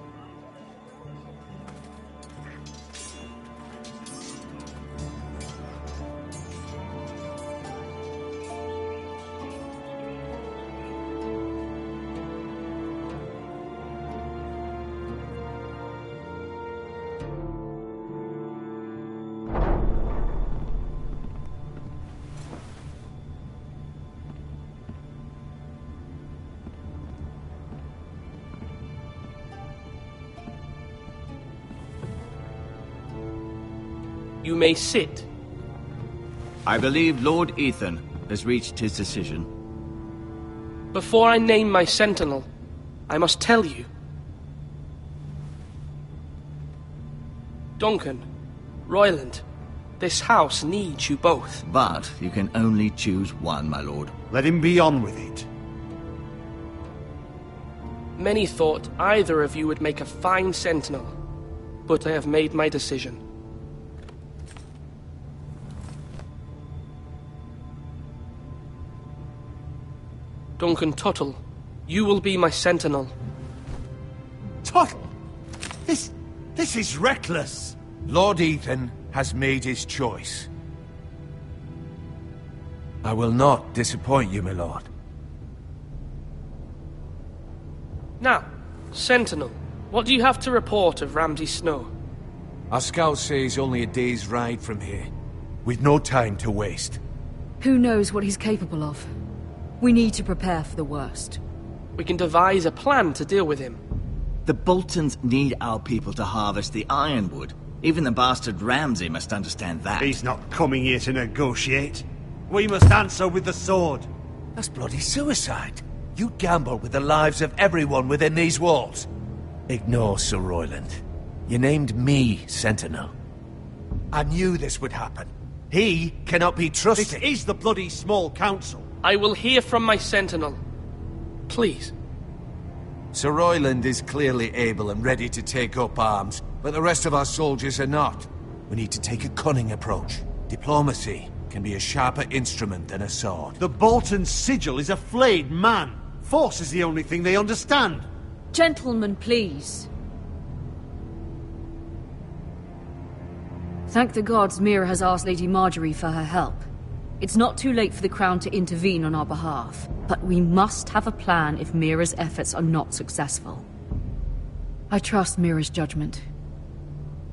You may sit. I believe Lord Ethan has reached his decision. Before I name my sentinel, I must tell you. Duncan, Royland, this house needs you both. But you can only choose one, my lord. Let him be on with it. Many thought either of you would make a fine sentinel, but I have made my decision. Duncan Tuttle, you will be my sentinel. Tuttle? This is reckless. Lord Ethan has made his choice. I will not disappoint you, my lord. Now, sentinel, what do you have to report of Ramsay Snow? Our scouts say he's only a day's ride from here. We've no time to waste. Who knows what he's capable of? We need to prepare for the worst. We can devise a plan to deal with him. The Boltons need our people to harvest the ironwood. Even the bastard Ramsay must understand that. He's not coming here to negotiate. We must answer with the sword. That's bloody suicide. You gamble with the lives of everyone within these walls. Ignore Sir Royland. You named me Sentinel. I knew this would happen. He cannot be trusted. This is the bloody small council. I will hear from my sentinel. Please. Sir Royland is clearly able and ready to take up arms, but the rest of our soldiers are not. We need to take a cunning approach. Diplomacy can be a sharper instrument than a sword. The Bolton sigil is a flayed man. Force is the only thing they understand. Gentlemen, please. Thank the gods Mira has asked Lady Marjorie for her help. It's not too late for the Crown to intervene on our behalf, but we must have a plan if Mira's efforts are not successful. I trust Mira's judgment.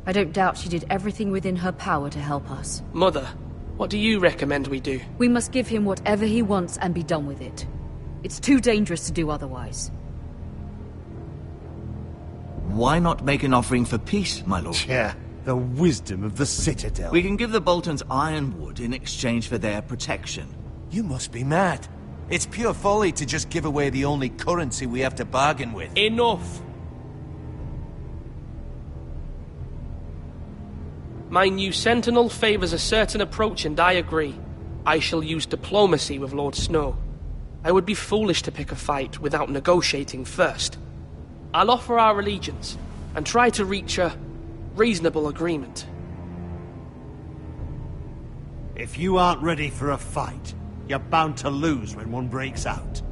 I don't doubt she did everything within her power to help us. Mother, what do you recommend we do? We must give him whatever he wants and be done with it. It's too dangerous to do otherwise. Why not make an offering for peace, my lord? Yeah, the wisdom of the Citadel. We can give the Boltons ironwood in exchange for their protection. You must be mad. It's pure folly to just give away the only currency we have to bargain with. Enough! My new sentinel favors a certain approach, and I agree. I shall use diplomacy with Lord Snow. I would be foolish to pick a fight without negotiating first. I'll offer our allegiance, and try to reach a reasonable agreement. If you aren't ready for a fight, you're bound to lose when one breaks out.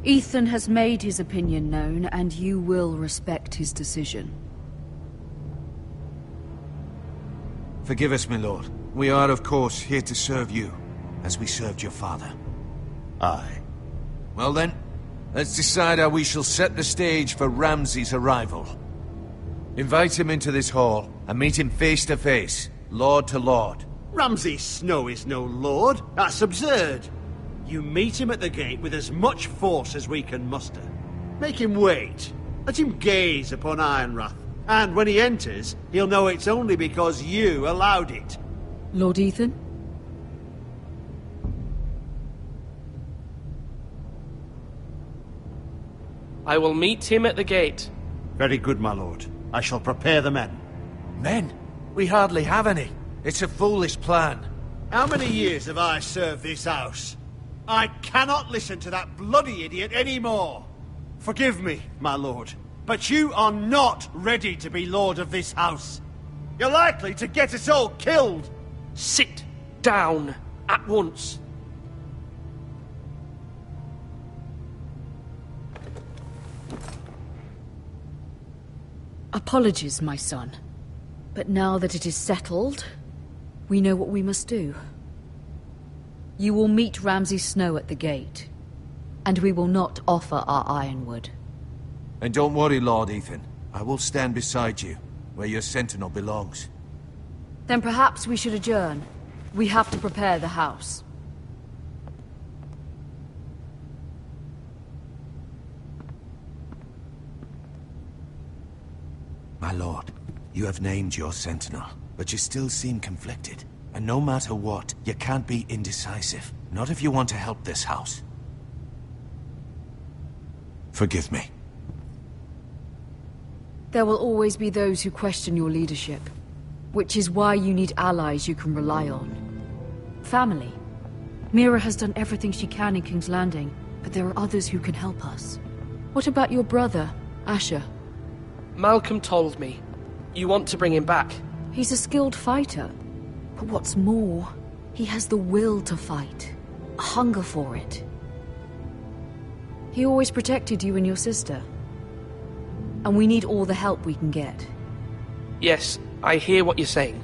Ethan has made his opinion known, and you will respect his decision. Forgive us, my lord. We are, of course, here to serve you, as we served your father. Aye. Well then, let's decide how we shall set the stage for Ramsay's arrival. Invite him into this hall, and meet him face to face, lord to lord. Ramsay Snow is no lord. That's absurd. You meet him at the gate with as much force as we can muster. Make him wait. Let him gaze upon Ironrath. And when he enters, he'll know it's only because you allowed it. Lord Ethan? I will meet him at the gate. Very good, my lord. I shall prepare the men. Men? We hardly have any. It's a foolish plan. How many years have I served this house? I cannot listen to that bloody idiot anymore. Forgive me, my lord, but you are not ready to be lord of this house. You're likely to get us all killed. Sit down at once. Apologies, my son. But now that it is settled, we know what we must do. You will meet Ramsay Snow at the gate, and we will not offer our ironwood. And don't worry, Lord Ethan. I will stand beside you, where your sentinel belongs. Then perhaps we should adjourn. We have to prepare the house. My lord, you have named your sentinel, but you still seem conflicted. And no matter what, you can't be indecisive. Not if you want to help this house. Forgive me. There will always be those who question your leadership, which is why you need allies you can rely on. Family. Mira has done everything she can in King's Landing, but there are others who can help us. What about your brother, Asher? Malcolm told me. You want to bring him back? He's a skilled fighter. But what's more, he has the will to fight. A hunger for it. He always protected you and your sister. And we need all the help we can get. Yes, I hear what you're saying.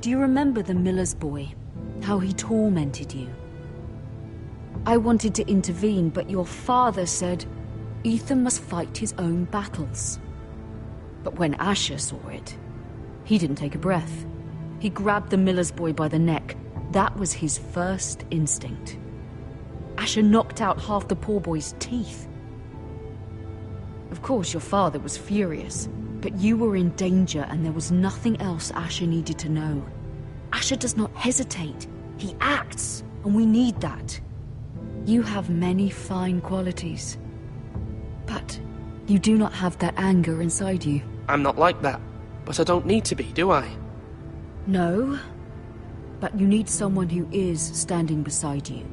Do you remember the miller's boy? How he tormented you? I wanted to intervene, but your father said Ethan must fight his own battles. But when Asher saw it, he didn't take a breath. He grabbed the miller's boy by the neck. That was his first instinct. Asher knocked out half the poor boy's teeth. Of course, your father was furious, but you were in danger and there was nothing else Asher needed to know. Asher does not hesitate. He acts, and we need that. You have many fine qualities, but you do not have that anger inside you. I'm not like that, but I don't need to be, do I? No, but you need someone who is standing beside you.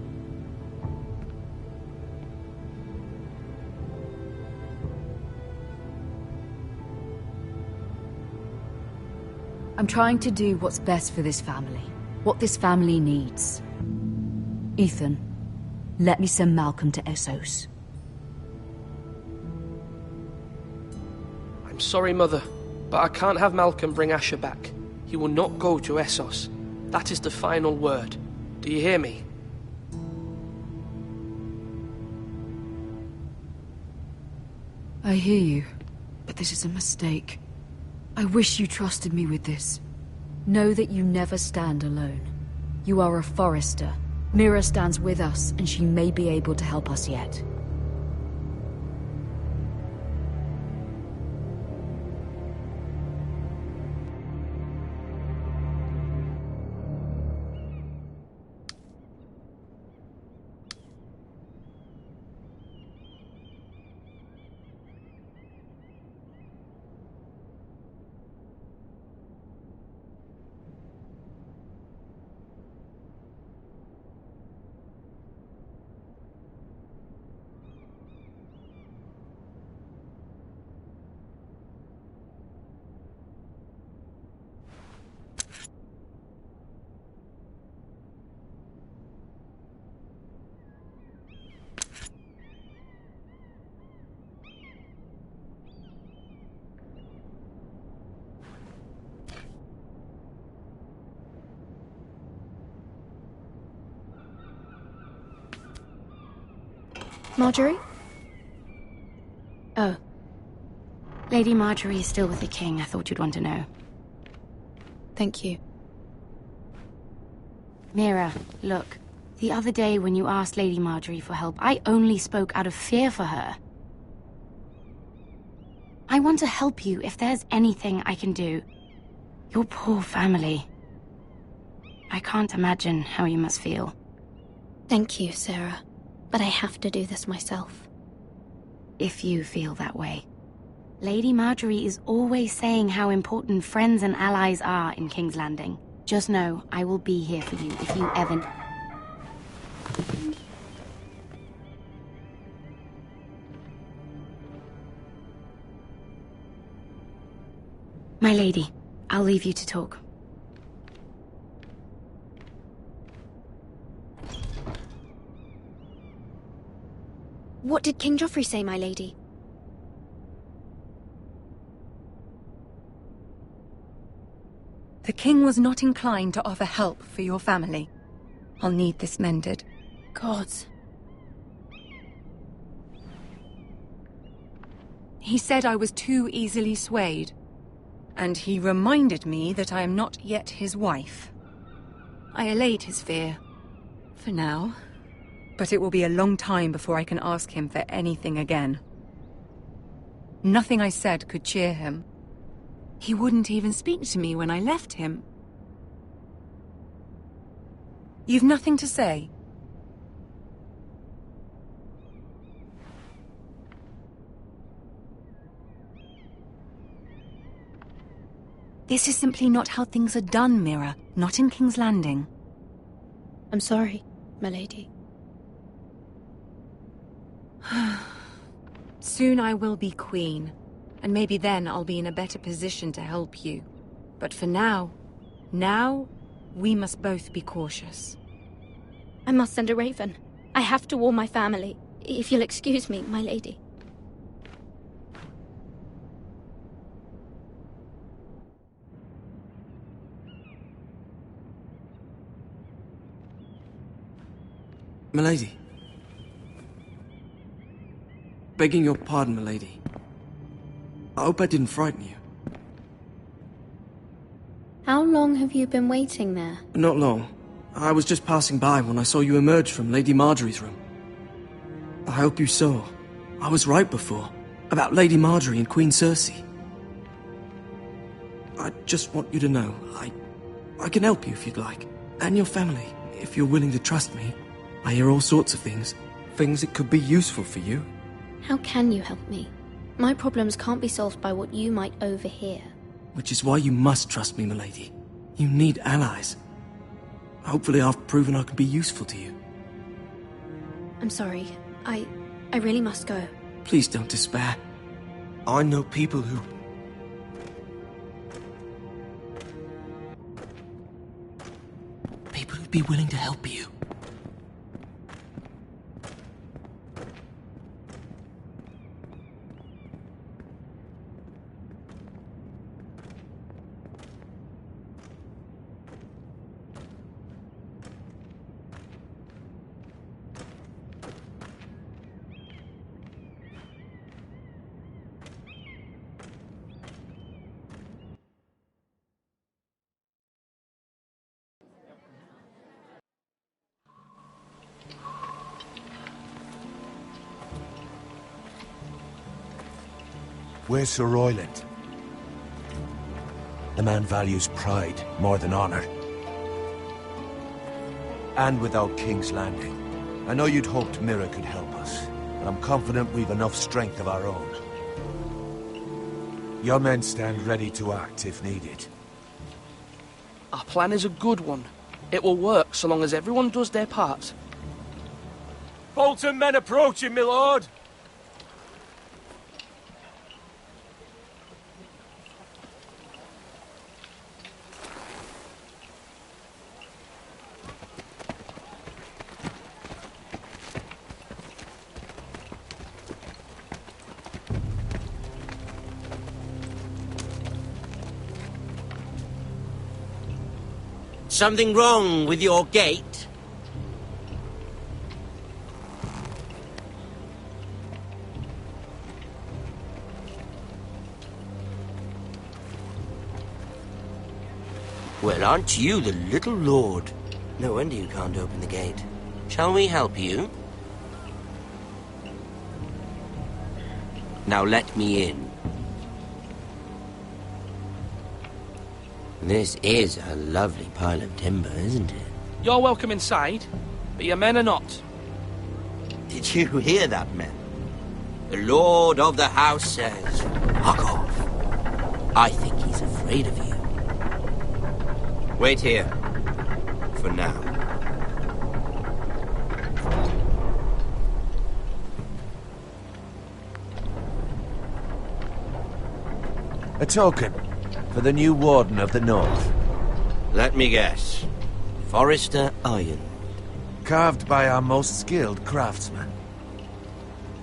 I'm trying to do what's best for this family, what this family needs. Ethan, let me send Malcolm to Essos. I'm sorry, Mother, but I can't have Malcolm bring Asher back. He will not go to Essos. That is the final word. Do you hear me? I hear you, but this is a mistake. I wish you trusted me with this. Know that you never stand alone. You are a Forrester. Mira stands with us, and she may be able to help us yet. Marjorie? Oh. Lady Marjorie is still with the king. I thought you'd want to know. Thank you. Mira, look. The other day when you asked Lady Marjorie for help, I only spoke out of fear for her. I want to help you if there's anything I can do. Your poor family. I can't imagine how you must feel. Thank you, Sarah. But I have to do this myself. If you feel that way. Lady Marjorie is always saying how important friends and allies are in King's Landing. Just know, I will be here for you if you ever... My lady, I'll leave you to talk. What did King Joffrey say, my lady? The king was not inclined to offer help for your family. I'll need this mended. Gods. He said I was too easily swayed. And he reminded me that I am not yet his wife. I allayed his fear. For now. But it will be a long time before I can ask him for anything again. Nothing I said could cheer him. He wouldn't even speak to me when I left him. You've nothing to say? This is simply not how things are done, Mira. Not in King's Landing. I'm sorry, my lady. Soon I will be queen, and maybe then I'll be in a better position to help you. But for now, we must both be cautious. I must send a raven. I have to warn my family. If you'll excuse me, my lady. Milady. Begging your pardon, milady. I hope I didn't frighten you. How long have you been waiting there? Not long. I was just passing by when I saw you emerge from Lady Marjorie's room. I hope you saw. I was right before. About Lady Marjorie and Queen Cersei. I just want you to know, I can help you if you'd like. And your family, if you're willing to trust me. I hear all sorts of things. Things that could be useful for you. How can you help me? My problems can't be solved by what you might overhear. Which is why you must trust me, milady. You need allies. Hopefully I've proven I can be useful to you. I'm sorry. I really must go. Please don't despair. I know people who... People who'd be willing to help you. Where's Sir Royland? The man values pride more than honor. And without King's Landing, I know you'd hoped Mira could help us, but I'm confident we've enough strength of our own. Your men stand ready to act if needed. Our plan is a good one. It will work so long as everyone does their part. Bolton men approaching, my lord! Something wrong with your gate? Well, aren't you the little lord? No wonder you can't open the gate. Shall we help you? Now let me in. This is a lovely pile of timber, isn't it? You're welcome inside, but your men are not. Did you hear that, men? The lord of the house says, "Fuck off." I think he's afraid of you. Wait here. For now. A token for the new Warden of the North. Let me guess. Forrester Ironwood. Carved by our most skilled craftsman.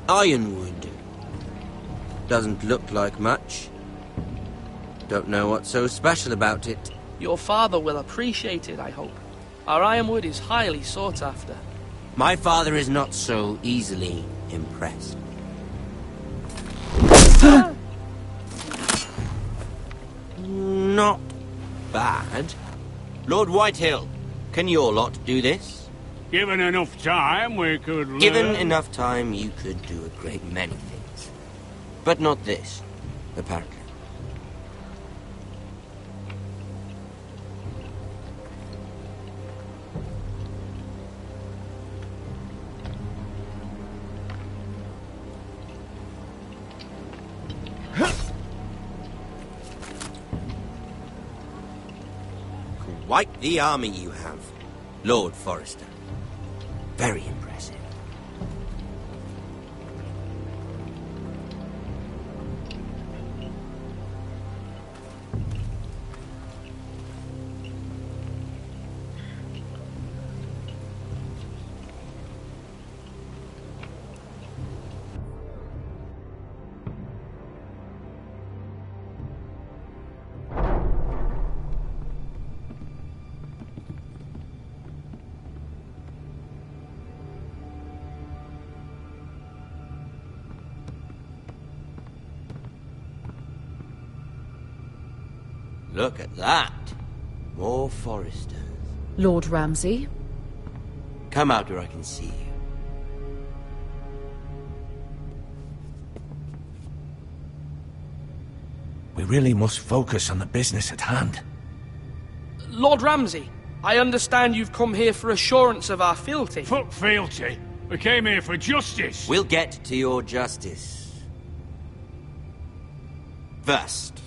Ironwood. Doesn't look like much. Don't know what's so special about it. Your father will appreciate it, I hope. Our ironwood is highly sought after. My father is not so easily impressed. Not bad. Lord Whitehill, can your lot do this? Given enough time, we could learn. Given enough time, you could do a great many things. But not this, apparently. Quite the army you have, Lord Forrester. Very impressive. Look at that. More Forresters. Lord Ramsay? Come out where I can see you. We really must focus on the business at hand. Lord Ramsay, I understand you've come here for assurance of our fealty. Fuck fealty. We came here for justice. We'll get to your justice. First,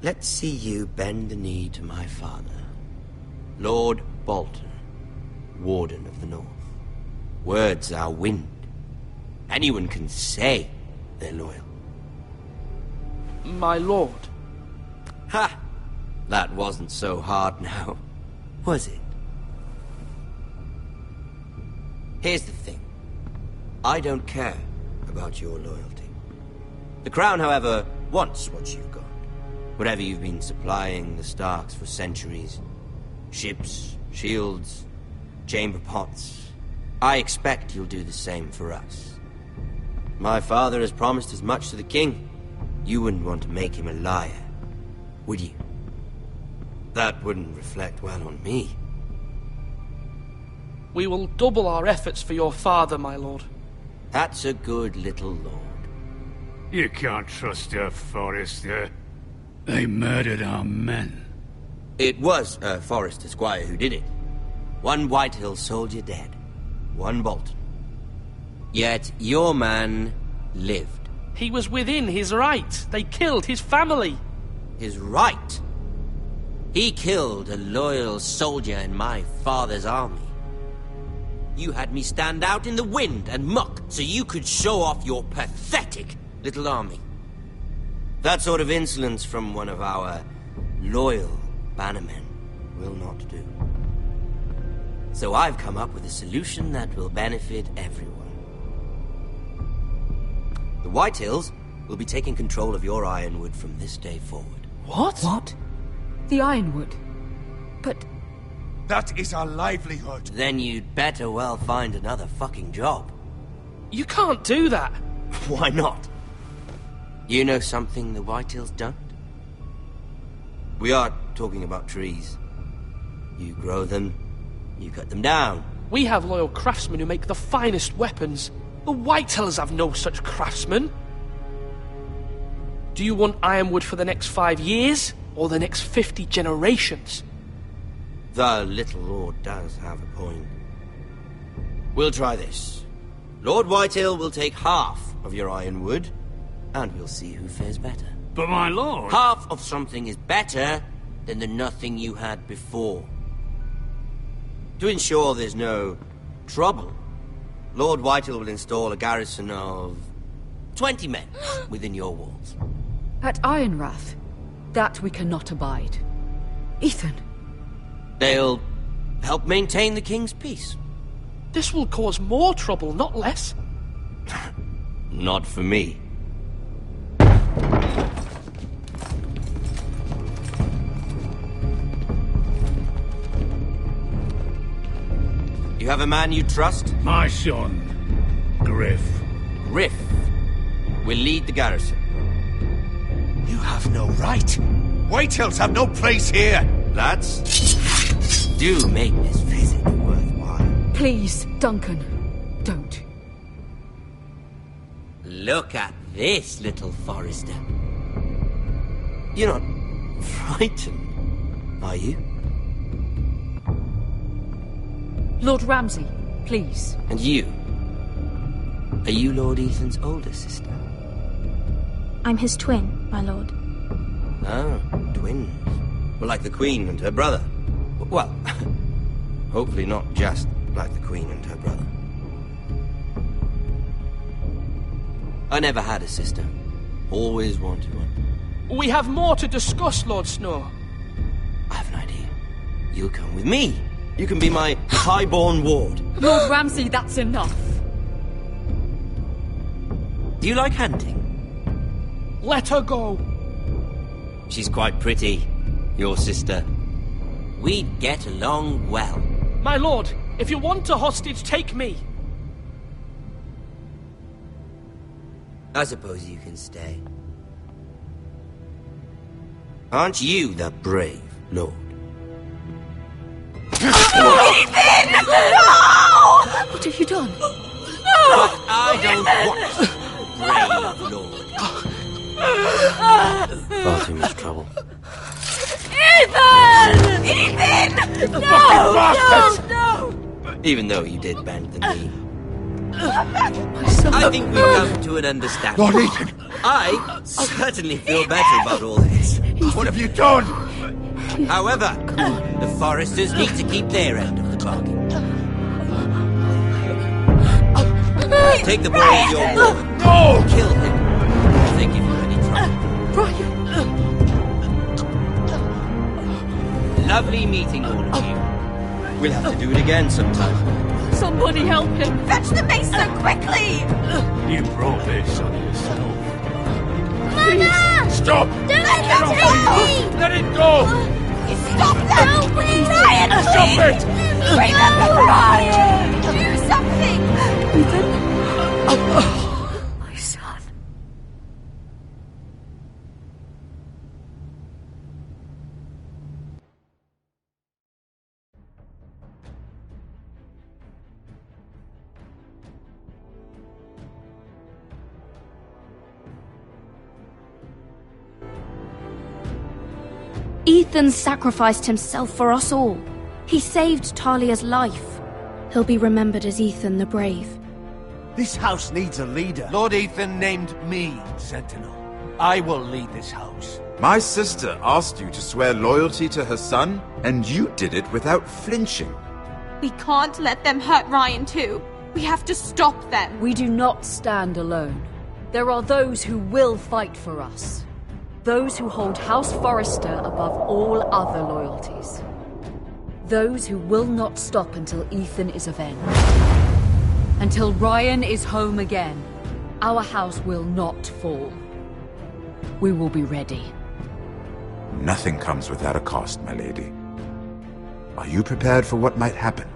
let's see you bend the knee to my father, Lord Bolton, Warden of the North. Words are wind. Anyone can say they're loyal. My lord. Ha! That wasn't so hard now, was it? Here's the thing. I don't care about your loyalty. The Crown, however, wants what you've got. Whatever you've been supplying the Starks for centuries. Ships, shields, chamber pots. I expect you'll do the same for us. My father has promised as much to the king. You wouldn't want to make him a liar, would you? That wouldn't reflect well on me. We will double our efforts for your father, my lord. That's a good little lord. You can't trust her, Forrester. They murdered our men. It was Forrester Squire who did it. One Whitehill soldier dead. One Bolton. Yet your man lived. He was within his right. They killed his family. His right? He killed a loyal soldier in my father's army. You had me stand out in the wind and muck so you could show off your pathetic little army. That sort of insolence from one of our loyal bannermen will not do. So I've come up with a solution that will benefit everyone. The Whitehills will be taking control of your Ironwood from this day forward. What? What? The Ironwood? But... That is our livelihood. Then you'd better well find another fucking job. You can't do that. Why not? You know something the Whitehills don't? We are talking about trees. You grow them, you cut them down. We have loyal craftsmen who make the finest weapons. The Whitehills have no such craftsmen. Do you want Ironwood for the next 5 years, or the next 50 generations? The little lord does have a point. We'll try this. Lord Whitehill will take half of your Ironwood, and we'll see who fares better. But my lord... Half of something is better than the nothing you had before. To ensure there's no trouble, Lord Whitehill will install a garrison of 20 men within your walls. At Ironrath? That we cannot abide. Ethan. They'll help maintain the king's peace. This will cause more trouble, not less. Not for me. You have a man you trust? My son, Griff. Griff will lead the garrison. You have no right. Whitehills have no place here. Lads, do make this visit worthwhile. Please, Duncan, don't. Look at this, little Forrester. You're not frightened, are you? Lord Ramsay, please. And you? Are you Lord Ethan's older sister? I'm his twin, my lord. Oh, twins. Well, like the Queen and her brother. Well, hopefully not just like the Queen and her brother. I never had a sister. Always wanted one. We have more to discuss, Lord Snow. I have an idea. You'll come with me. You can be my highborn ward. Lord Ramsay, that's enough. Do you like hunting? Let her go. She's quite pretty, your sister. We'd get along well. My lord, if you want a hostage, take me. I suppose you can stay. Aren't you the brave lord? Ethan! No! What have you done? No! But I don't want brave lord. Far too much trouble. Ethan! Ethan! No! No! Even though you did bend the knee. I think we've come to an understanding. Lord Ethan! I certainly feel better about all this. What have you done? However, the Foresters need to keep their end of the bargain. Take the boy as your ward. No! Kill him if they give you any trouble. Lovely meeting all of you. We'll have to do it again sometime. Somebody help him! Fetch the mason quickly! You brought this on yourself. Mama! Stop! Don't let him take me! Let it go! Stop that! Please! Ryan, Stop it! Bring them Ryan! Do something! Ethan? My son. Ethan sacrificed himself for us all. He saved Talia's life. He'll be remembered as Ethan the Brave. This house needs a leader. Lord Ethan named me Sentinel. I will lead this house. My sister asked you to swear loyalty to her son, and you did it without flinching. We can't let them hurt Ryan too. We have to stop them. We do not stand alone. There are those who will fight for us. Those who hold House Forrester above all other loyalties. Those who will not stop until Ethan is avenged. Until Ryan is home again, our house will not fall. We will be ready. Nothing comes without a cost, my lady. Are you prepared for what might happen?